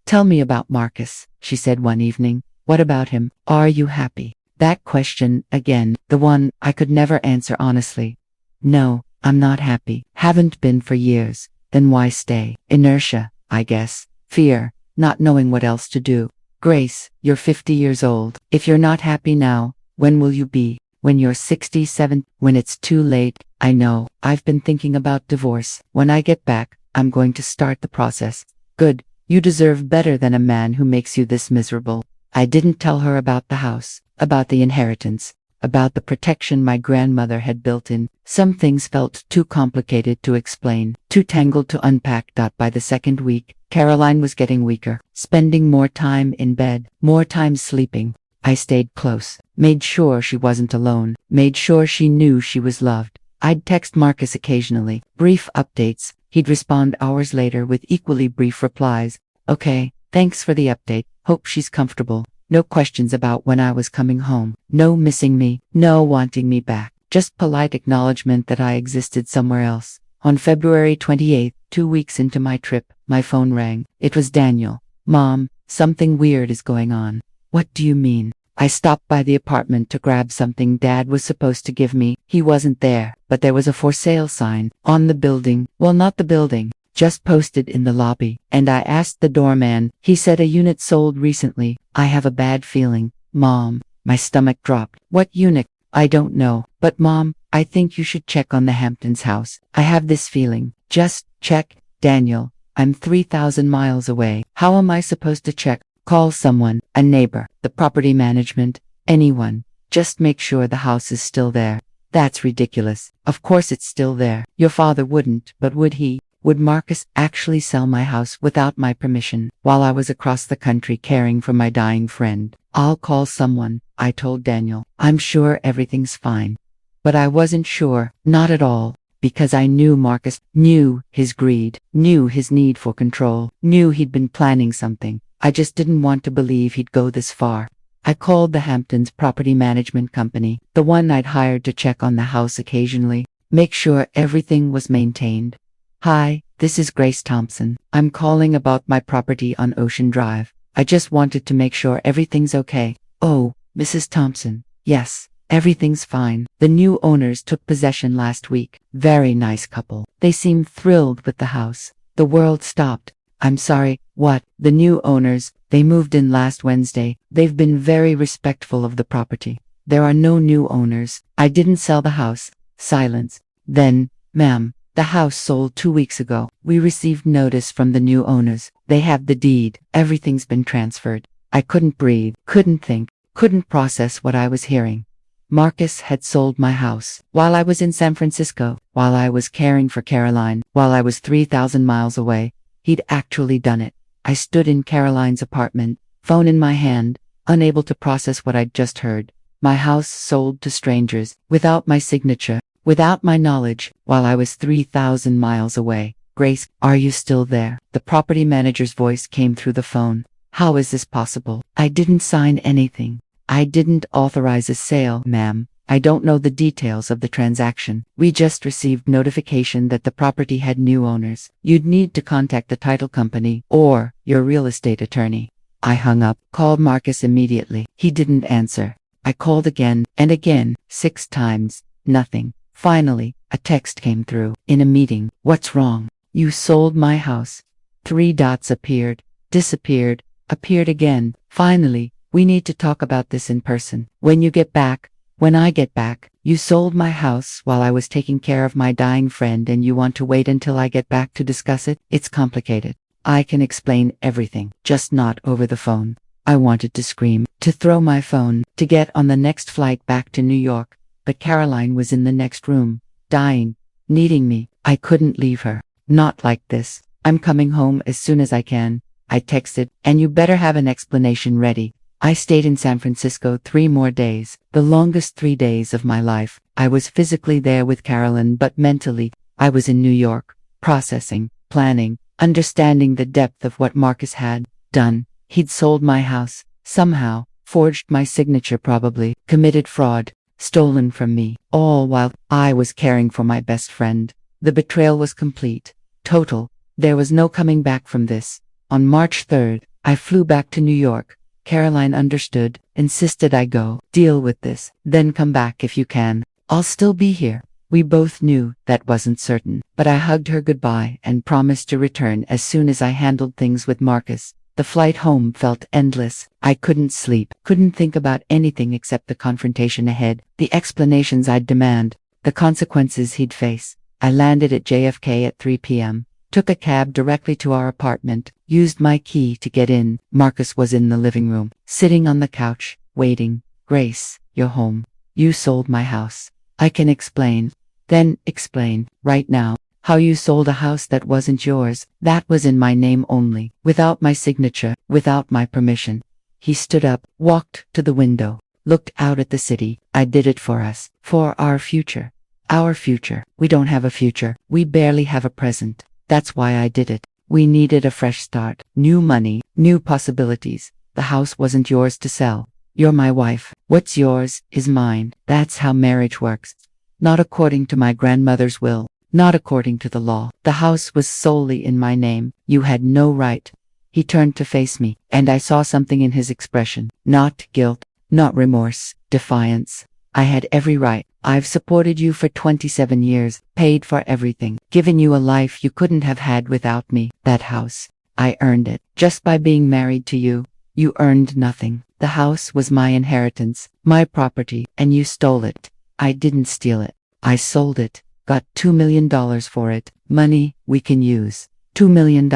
Speaker 1: Tell me about Marcus, she said one evening. What about him? Are you happy? That question, again, the one I could never answer honestly. No, I'm not happy. Haven't been for years. Then why stay? Inertia, I guess. Fear, not knowing what else to do. Grace, you're 50 years old. If you're not happy now, when will you be? When you're 67, when it's too late. I know, I've been thinking about divorce. When I get back, I'm going to start the process. Good, you deserve better than a man who makes you this miserable. I didn't tell her about the house, about the inheritance, about the protection my grandmother had built in. Some things felt too complicated to explain, too tangled to unpack. By the second week, Caroline was getting weaker, spending more time in bed, more time sleeping. I stayed close, made sure she wasn't alone, made sure she knew she was loved. I'd text Marcus occasionally, brief updates. He'd respond hours later with equally brief replies. Okay, thanks for the update, hope she's comfortable. No questions about when I was coming home. No missing me. No wanting me back. Just polite acknowledgement that I existed somewhere else. On February 28th, 2 weeks into my trip, my phone rang. It was Daniel. Mom, something weird is going on. What do you mean? I stopped by the apartment to grab something Dad was supposed to give me. He wasn't there, but there was a for sale sign on the building. Well, not the building, just posted in the lobby. And I asked the doorman. He said a unit sold recently. I have a bad feeling. Mom, my stomach dropped. What unit? I don't know. But Mom, I think you should check on the Hamptons house. I have this feeling. Just check. Daniel, I'm 3,000 miles away. How am I supposed to check? Call someone, a neighbor, the property management, anyone. Just make sure the house is still there. That's ridiculous. Of course it's still there. Your father wouldn't, but would he? Would Marcus actually sell my house without my permission while I was across the country caring for my dying friend? I'll call someone, I told Daniel. I'm sure everything's fine. But I wasn't sure, not at all. Because I knew Marcus, knew his greed, knew his need for control, knew he'd been planning something. I just didn't want to believe he'd go this far. I called the Hamptons property management company, the one I'd hired to check on the house occasionally, make sure everything was maintained. Hi, this is Grace Thompson. I'm calling about my property on Ocean Drive. I just wanted to make sure everything's okay. Oh, Mrs. Thompson. Yes, everything's fine. The new owners took possession last week. Very nice couple. They seemed thrilled with the house. The world stopped. I'm sorry, what? The new owners, they moved in last Wednesday. They've been very respectful of the property. There are no new owners. I didn't sell the house. Silence. Then, ma'am, the house sold 2 weeks ago. We received notice from the new owners. They have the deed. Everything's been transferred. I couldn't breathe, couldn't think, couldn't process what I was hearing. Marcus had sold my house while I was in San Francisco, while I was caring for Caroline, while I was 3,000 miles away. He'd actually done it. I stood in Caroline's apartment, phone in my hand, unable to process what I'd just heard. My house sold to strangers, without my signature, without my knowledge, while I was 3,000 miles away. Grace, are you still there? The property manager's voice came through the phone. How is this possible? I didn't sign anything. I didn't authorize a sale, ma'am. I don't know the details of the transaction. We just received notification that the property had new owners. You'd need to contact the title company or your real estate attorney. I hung up, called Marcus immediately. He didn't answer. I called again and again, 6 times. Nothing. Finally, a text came through. In a meeting. What's wrong? You sold my house. 3 dots appeared, disappeared, appeared again. Finally, we need to talk about this in person. When you get back. When I get back. You sold my house while I was taking care of my dying friend and you want to wait until I get back to discuss it? It's complicated. I can explain everything, just not over the phone. I wanted to scream, to throw my phone, to get on the next flight back to New York. But Caroline was in the next room, dying, needing me. I couldn't leave her. Not like this. I'm coming home as soon as I can. I texted, and you better have an explanation ready. I stayed in San Francisco 3 more days, the longest 3 days of my life. I was physically there with Caroline, but mentally, I was in New York, processing, planning, understanding the depth of what Marcus had done. He'd sold my house, somehow, forged my signature probably, committed fraud, stolen from me, all while I was caring for my best friend. The betrayal was complete, total. There was no coming back from this. On March 3rd, I flew back to New York. Caroline understood, insisted I go, deal with this, then come back if you can. I'll still be here. We both knew that wasn't certain, but I hugged her goodbye and promised to return as soon as I handled things with Marcus. The flight home felt endless. I couldn't sleep, couldn't think about anything except the confrontation ahead, the explanations I'd demand, the consequences he'd face. I landed at JFK at 3 p.m. Took a cab directly to our apartment, used my key to get in. Marcus was in the living room, sitting on the couch, waiting. Grace, you're home. You sold my house. I can explain. Then explain, right now, how you sold a house that wasn't yours, that was in my name only, without my signature, without my permission. He stood up, walked to the window, looked out at the city. I did it for us, for our future. Our future. We don't have a future. We barely have a present. That's why I did it. We needed a fresh start, new money, new possibilities. The house wasn't yours to sell. You're my wife. What's yours is mine. That's how marriage works. Not according to my grandmother's will. Not according to the law. The house was solely in my name. You had no right. He turned to face me, and I saw something in his expression. Not guilt, not remorse, defiance. I had every right. I've supported you for 27 years, paid for everything, given you a life you couldn't have had without me. That house, I earned it. Just by being married to you, you earned nothing. The house was my inheritance, my property, and you stole it. I didn't steal it. I sold it. Got $2 million for it. Money we can use. $2 million.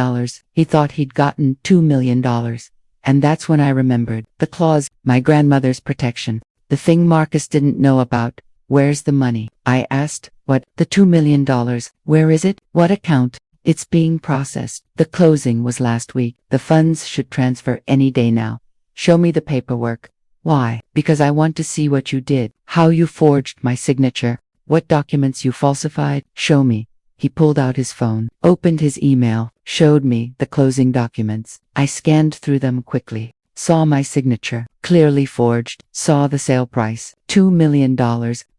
Speaker 1: He thought he'd gotten $2 million. And that's when I remembered. The clause, my grandmother's protection. The thing Marcus didn't know about. Where's the money? I asked. What? The $2 million. Where is it? What account? It's being processed. The closing was last week. The funds should transfer any day now. Show me the paperwork. Why? Because I want to see what you did. How you forged my signature. What documents you falsified? Show me. He pulled out his phone, opened his email, showed me the closing documents. I scanned through them quickly, saw my signature, clearly forged, saw the sale price, $2 million,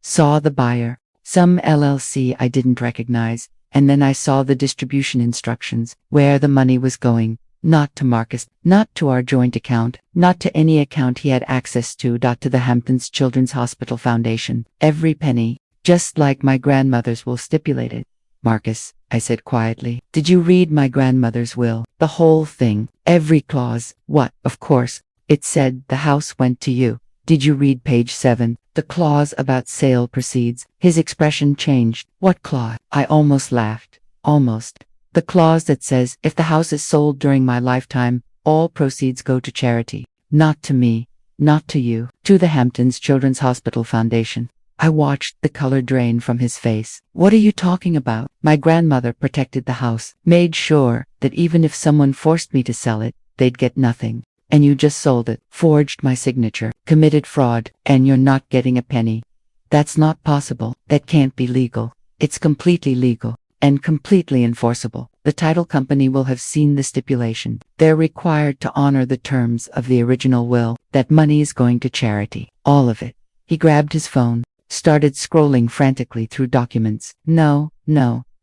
Speaker 1: saw the buyer, some LLC I didn't recognize, and then I saw the distribution instructions, where the money was going. Not to Marcus, not to our joint account, not to any account he had access to. To the Hamptons Children's Hospital Foundation. Every penny. Just like my grandmother's will stipulated. Marcus, I said quietly, did you read my grandmother's will? The whole thing, every clause. What? Of course. It said the house went to you. Did you read page 7? The clause about sale proceeds. His expression changed. What clause? I almost laughed. Almost. The clause that says, if the house is sold during my lifetime, all proceeds go to charity. Not to me. Not to you. To the Hamptons Children's Hospital Foundation. I watched the color drain from his face. What are you talking about? My grandmother protected the house, made sure that even if someone forced me to sell it, they'd get nothing. And you just sold it, forged my signature, committed fraud, and you're not getting a penny. That's not possible. That can't be legal. It's completely legal and completely enforceable. The title company will have seen the stipulation. They're required to honor the terms of the original will. That money is going to charity. All of it. He grabbed his phone. Started scrolling frantically through documents. No,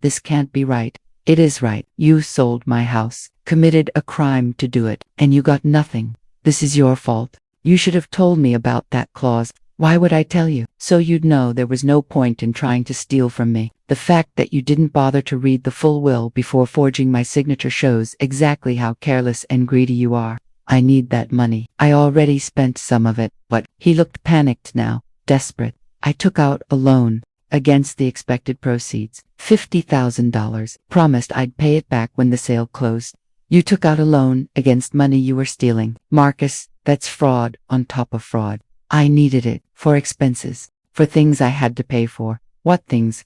Speaker 1: this can't be right. It is right. You sold my house, committed a crime to do it, and you got nothing. This is your fault. You should have told me about that clause. Why would I tell you? So you'd know there was no point in trying to steal from me. The fact that you didn't bother to read the full will before forging my signature shows exactly how careless and greedy you are. I need that money. I already spent some of it. What? He looked panicked now, desperate. I took out a loan against the expected proceeds, $50,000, promised I'd pay it back when the sale closed. You took out a loan against money you were stealing. Marcus, that's fraud on top of fraud. I needed it for expenses, for things I had to pay for. What things?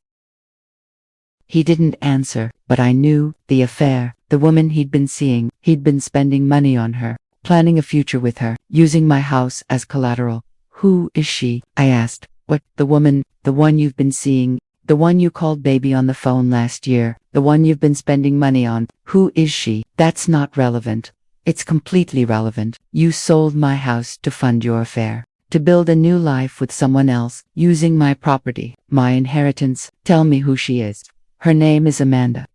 Speaker 1: He didn't answer, but I knew the affair, the woman he'd been seeing. He'd been spending money on her, planning a future with her, using my house as collateral. Who is she? I asked. What? The woman, the one you've been seeing, the one you called baby on the phone last year, the one you've been spending money on. Who is she? That's not relevant. It's completely relevant. You sold my house to fund your affair, to build a new life with someone else, using my property, my inheritance. Tell me who she is. Her name is Amanda.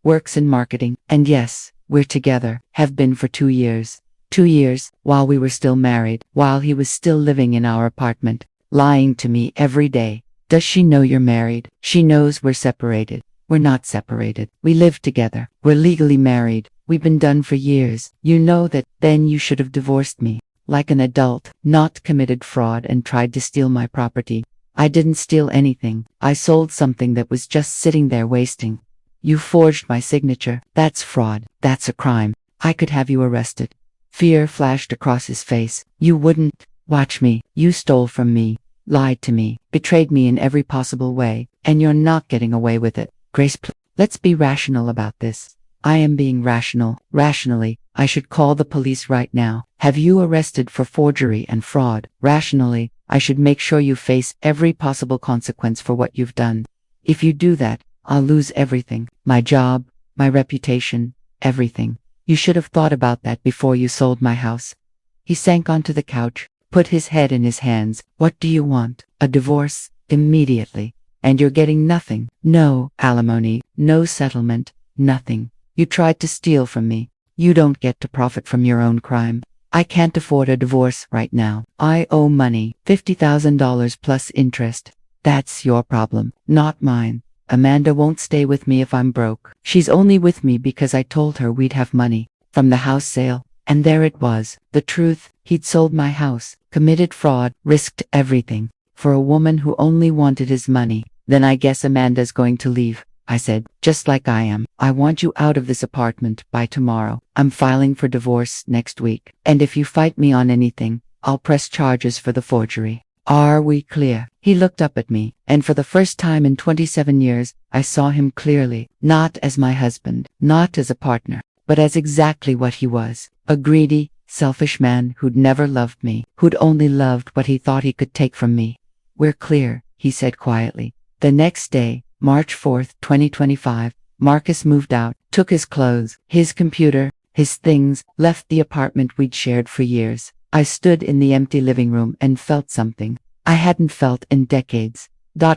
Speaker 1: Works in marketing, and yes, we're together, have been for 2 years. 2 years, while we were still married, while he was still living in our apartment. Lying to me every day. Does she know you're married? She knows we're separated. We're not separated. We live together. We're legally married. We've been done for years. You know that. Then you should have divorced me. Like an adult, not committed fraud and tried to steal my property. I didn't steal anything. I sold something that was just sitting there wasting. You forged my signature. That's fraud. That's a crime. I could have you arrested. Fear flashed across his face. You wouldn't. Watch me. You stole from me, lied to me, betrayed me in every possible way, and you're not getting away with it. Grace, let's be rational about this. I am being rational. Rationally, I should call the police right now. Have you arrested for forgery and fraud? Rationally, I should make sure you face every possible consequence for what you've done. If you do that, I'll lose everything. My job, my reputation, everything. You should have thought about that before you sold my house. He sank onto the couch, put his head in his hands. What do you want? A divorce? Immediately. And you're getting nothing. No alimony, no settlement, nothing. You tried to steal from me. You don't get to profit from your own crime. I can't afford a divorce right now. I owe money, $50,000 plus interest. That's your problem, not mine. Amanda won't stay with me if I'm broke. She's only with me because I told her we'd have money from the house sale. And there it was, the truth. He'd sold my house, committed fraud, risked everything for a woman who only wanted his money. Then I guess Amanda's going to leave, I said, just like I am. I want you out of this apartment by tomorrow. I'm filing for divorce next week. And if you fight me on anything, I'll press charges for the forgery. Are we clear? He looked up at me, and for the first time in 27 years, I saw him clearly, not as my husband, not as a partner, but as exactly what he was, a greedy, selfish man who'd never loved me, who'd only loved what he thought he could take from me. We're clear, he said quietly. The next day, March 4th, 2025, Marcus moved out, took his clothes, his computer, his things, left the apartment we'd shared for years. I stood in the empty living room and felt something I hadn't felt in decades.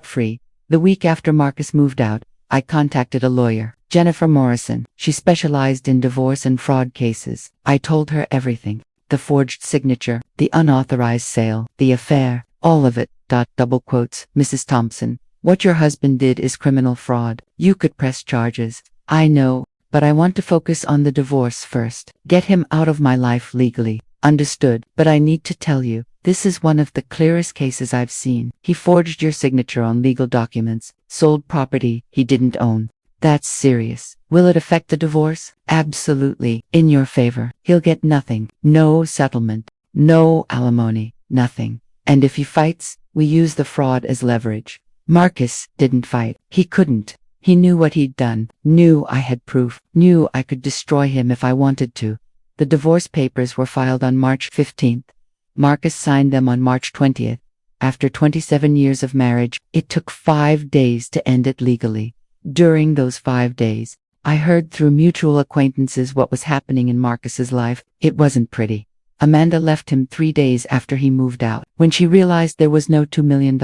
Speaker 1: Free. The week after Marcus moved out, I contacted a lawyer, Jennifer Morrison. She specialized in divorce and fraud cases. I told her everything. The forged signature, the unauthorized sale, the affair, all of it. Double quotes, Mrs. Thompson. What your husband did is criminal fraud. You could press charges. I know, but I want to focus on the divorce first. Get him out of my life legally. Understood, but I need to tell you, this is one of the clearest cases I've seen. He forged your signature on legal documents, sold property he didn't own. That's serious. Will it affect the divorce? Absolutely. In your favor. He'll get nothing. No settlement. No alimony. Nothing. And if he fights, we use the fraud as leverage. Marcus didn't fight. He couldn't. He knew what he'd done, knew I had proof, knew I could destroy him if I wanted to. The divorce papers were filed on March 15th. Marcus signed them on March 20th. After 27 years of marriage, it took 5 days to end it legally. During those 5 days, I heard through mutual acquaintances what was happening in Marcus's life. It wasn't pretty. Amanda left him 3 days after he moved out. When she realized there was no $2 million,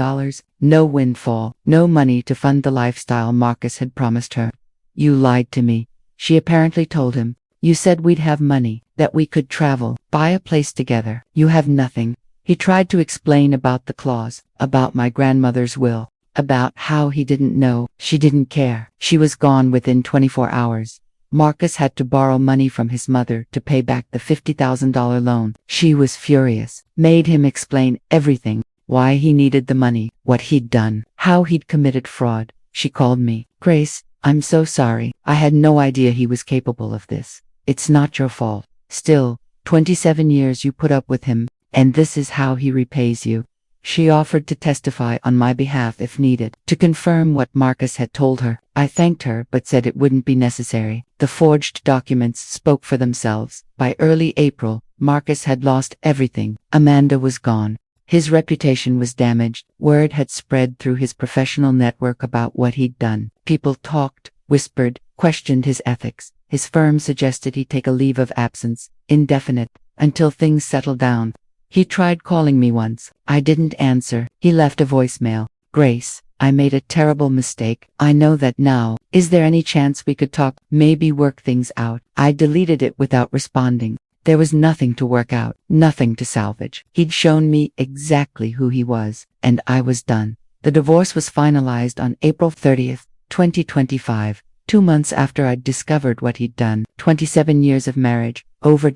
Speaker 1: no windfall, no money to fund the lifestyle Marcus had promised her. You lied to me, she apparently told him. You said we'd have money, that we could travel, buy a place together. You have nothing. He tried to explain about the clause, about my grandmother's will, about how he didn't know, she didn't care. She was gone within 24 hours. Marcus had to borrow money from his mother to pay back the $50,000 loan. She was furious, made him explain everything, why he needed the money, what he'd done, how he'd committed fraud. She called me. Grace, I'm so sorry. I had no idea he was capable of this. It's not your fault. Still, 27 years you put up with him, and this is how he repays you. She offered to testify on my behalf if needed, to confirm what Marcus had told her. I thanked her but said it wouldn't be necessary. The forged documents spoke for themselves. By early April, Marcus had lost everything. Amanda was gone. His reputation was damaged. Word had spread through his professional network about what he'd done. People talked, whispered, questioned his ethics. His firm suggested he take a leave of absence, indefinite, until things settled down. He tried calling me once. I didn't answer. He left a voicemail. Grace, I made a terrible mistake. I know that now. Is there any chance we could talk, maybe work things out? I deleted it without responding. There was nothing to work out, nothing to salvage. He'd shown me exactly who he was, and I was done. The divorce was finalized on April 30th, 2025, 2 months after I'd discovered what he'd done. 27 years of marriage, over.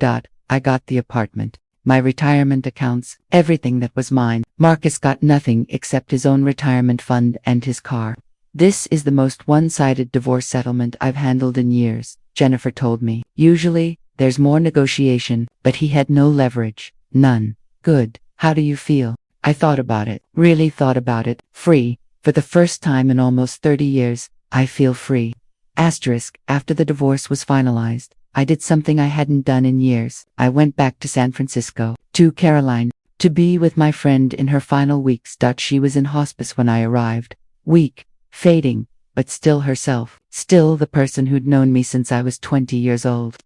Speaker 1: I got the apartment, my retirement accounts, everything that was mine. Marcus got nothing except his own retirement fund and his car. This is the most one-sided divorce settlement I've handled in years, Jennifer told me. Usually, there's more negotiation, but he had no leverage. None. Good. How do you feel? I thought about it. Really thought about it. Free. For the first time in almost 30 years, I feel free. After the divorce was finalized, I did something I hadn't done in years. I went back to San Francisco, to Caroline, to be with my friend in her final weeks. She was in hospice when I arrived. Weak, fading, but still herself. Still the person who'd known me since I was 20 years old.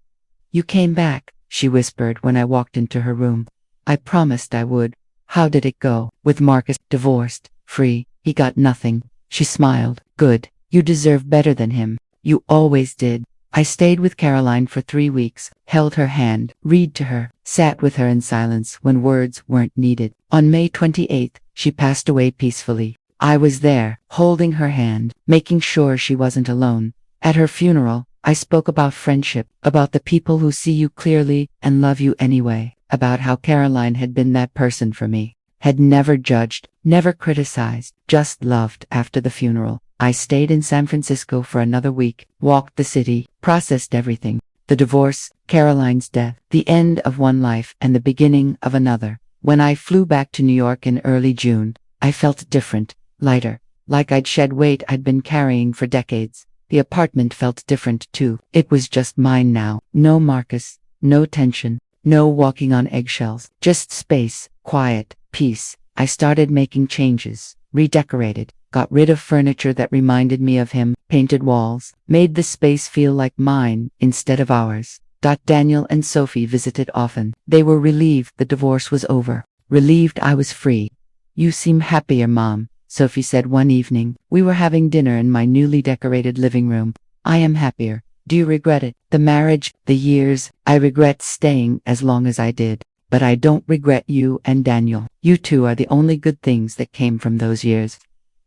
Speaker 1: You came back, she whispered when I walked into her room. I promised I would. How did it go? With Marcus, divorced, free, he got nothing. She smiled. Good. You deserve better than him. You always did. I stayed with Caroline for 3 weeks, held her hand, read to her, sat with her in silence when words weren't needed. On May 28th, she passed away peacefully. I was there, holding her hand, making sure she wasn't alone. At her funeral, I spoke about friendship, about the people who see you clearly and love you anyway, about how Caroline had been that person for me, had never judged, never criticized, just loved. After the funeral, I stayed in San Francisco for another week, walked the city, processed everything. The divorce, Caroline's death, the end of one life and the beginning of another. When I flew back to New York in early June, I felt different, lighter, like I'd shed weight I'd been carrying for decades. The apartment felt different too. It was just mine now. No Marcus, no tension, no walking on eggshells, just space, quiet, peace. I started making changes, redecorated, got rid of furniture that reminded me of him, painted walls, made the space feel like mine instead of ours. Daniel and Sophie visited often. They were relieved the divorce was over, relieved I was free. You seem happier, Mom, Sophie said one evening. We were having dinner in my newly decorated living room. I am happier. Do you regret it? The marriage, the years? I regret staying as long as I did. But I don't regret you and Daniel. You two are the only good things that came from those years.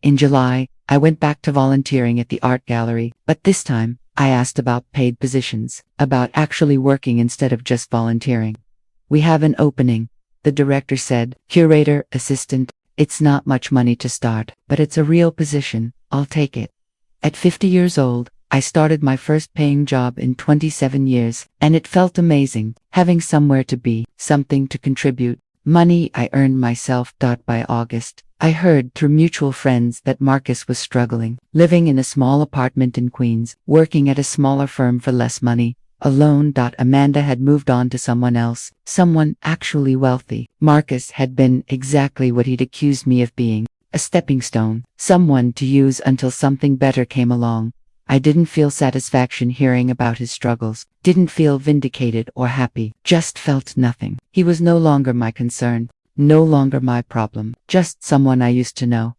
Speaker 1: In July, I went back to volunteering at the art gallery, but this time, I asked about paid positions, about actually working instead of just volunteering. We have an opening, the director said. Curator, assistant. It's not much money to start, but it's a real position. I'll take it. At 50 years old, I started my first paying job in 27 years, and it felt amazing, having somewhere to be, something to contribute. Money I earned myself. By August, I heard through mutual friends that Marcus was struggling, living in a small apartment in Queens, working at a smaller firm for less money, alone. Amanda had moved on to someone else, someone actually wealthy. Marcus had been exactly what he'd accused me of being, a stepping stone, someone to use until something better came along. I didn't feel satisfaction hearing about his struggles, didn't feel vindicated or happy, just felt nothing. He was no longer my concern, no longer my problem, just someone I used to know.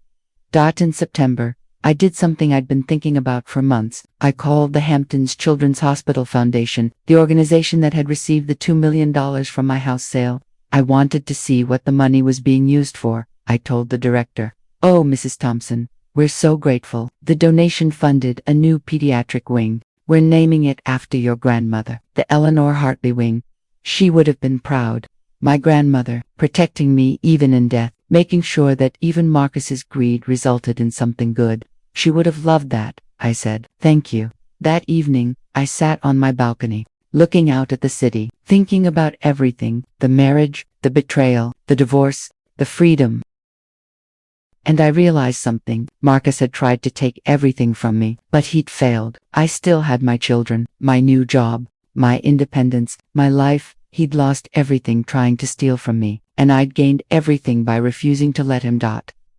Speaker 1: In September, I did something I'd been thinking about for months. I called the Hamptons Children's Hospital Foundation, the organization that had received the $2 million from my house sale. I wanted to see what the money was being used for. I told the director, "Oh, Mrs. Thompson, we're so grateful. The donation funded a new pediatric wing. We're naming it after your grandmother, the Eleanor Hartley wing." She would have been proud. My grandmother, protecting me even in death, making sure that even Marcus's greed resulted in something good. She would have loved that. I said, "Thank you." That evening, I sat on my balcony, looking out at the city, thinking about everything, the marriage, the betrayal, the divorce, the freedom. And I realized something. Marcus had tried to take everything from me, but he'd failed. I still had my children, my new job, my independence, my life. He'd lost everything trying to steal from me, and I'd gained everything by refusing to let him.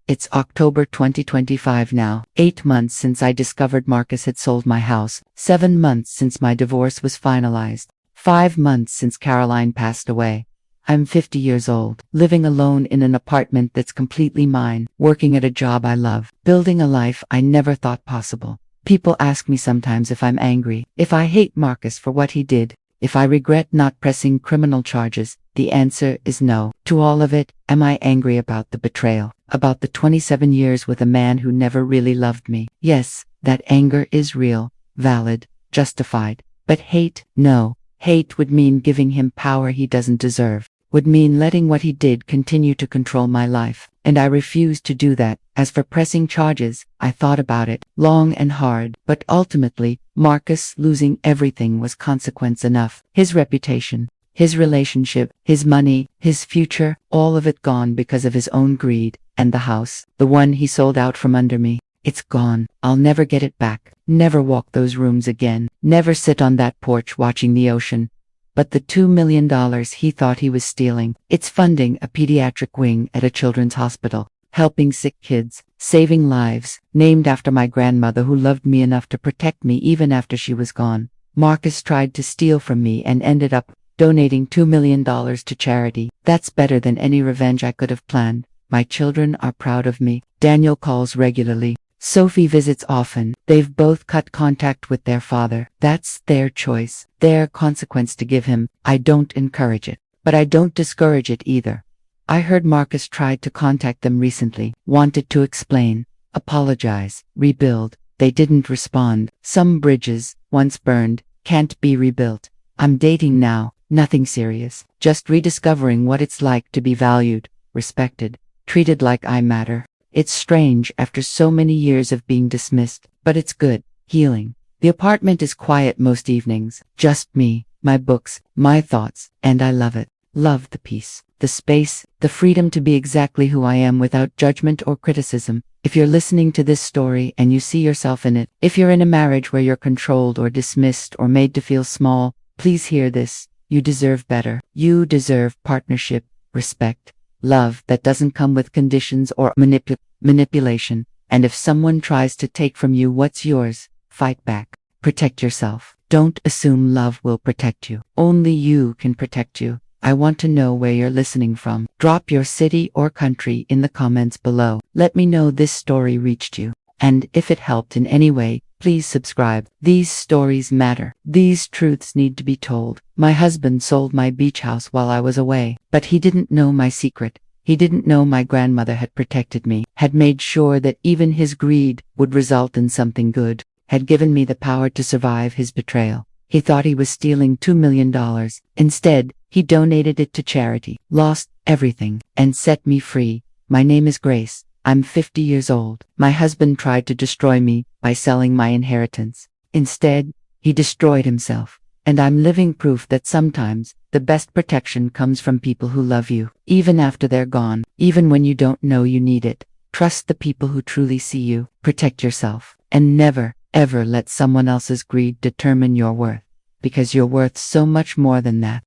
Speaker 1: It's October 2025 now, 8 months since I discovered Marcus had sold my house, 7 months since my divorce was finalized, 5 months since Caroline passed away. I'm 50 years old, living alone in an apartment that's completely mine, working at a job I love, building a life I never thought possible. People ask me sometimes if I'm angry, if I hate Marcus for what he did, if I regret not pressing criminal charges. The answer is no. To all of it, am I angry about the betrayal, about the 27 years with a man who never really loved me? Yes, that anger is real, valid, justified. But hate? No. Hate would mean giving him power he doesn't deserve, would mean letting what he did continue to control my life, and I refused to do that. As for pressing charges, I thought about it, long and hard, but ultimately, Marcus losing everything was consequence enough. His reputation, his relationship, his money, his future, all of it gone because of his own greed. And the house, the one he sold out from under me, it's gone. I'll never get it back, never walk those rooms again, never sit on that porch watching the ocean. But the $2 million he thought he was stealing, it's funding a pediatric wing at a children's hospital, helping sick kids, saving lives, named after my grandmother who loved me enough to protect me even after she was gone. Marcus tried to steal from me and ended up donating $2 million to charity. That's better than any revenge I could have planned. My children are proud of me. Daniel calls regularly. Sophie visits often. They've both cut contact with their father. That's their choice, their consequence to give him. I don't encourage it, but I don't discourage it either. I heard Marcus tried to contact them recently, wanted to explain, apologize, rebuild. They didn't respond. Some bridges, once burned, can't be rebuilt. I'm dating now, nothing serious, just rediscovering what it's like to be valued, respected, treated like I matter. It's strange after so many years of being dismissed, but it's good, healing. The apartment is quiet most evenings, just me, my books, my thoughts, and I love it. Love the peace, the space, the freedom to be exactly who I am without judgment or criticism. If you're listening to this story and you see yourself in it, if you're in a marriage where you're controlled or dismissed or made to feel small, please hear this. You deserve better. You deserve partnership, respect, love that doesn't come with conditions or manipulation. And if someone tries to take from you what's yours, fight back. Protect yourself. Don't assume love will protect you. Only you can protect you. I want to know where you're listening from. Drop your city or country in the comments below. Let me know this story reached you. And if it helped in any way, please subscribe. These stories matter. These truths need to be told. My husband sold my beach house while I was away, but he didn't know my secret. He didn't know my grandmother had protected me, had made sure that even his greed would result in something good, had given me the power to survive his betrayal. He thought he was stealing $2 million. Instead, he donated it to charity, lost everything, and set me free. My name is Grace. I'm 50 years old. My husband tried to destroy me by selling my inheritance. Instead, he destroyed himself. And I'm living proof that sometimes the best protection comes from people who love you, even after they're gone, even when you don't know you need it. Trust the people who truly see you. Protect yourself. And never, ever let someone else's greed determine your worth. Because you're worth so much more than that.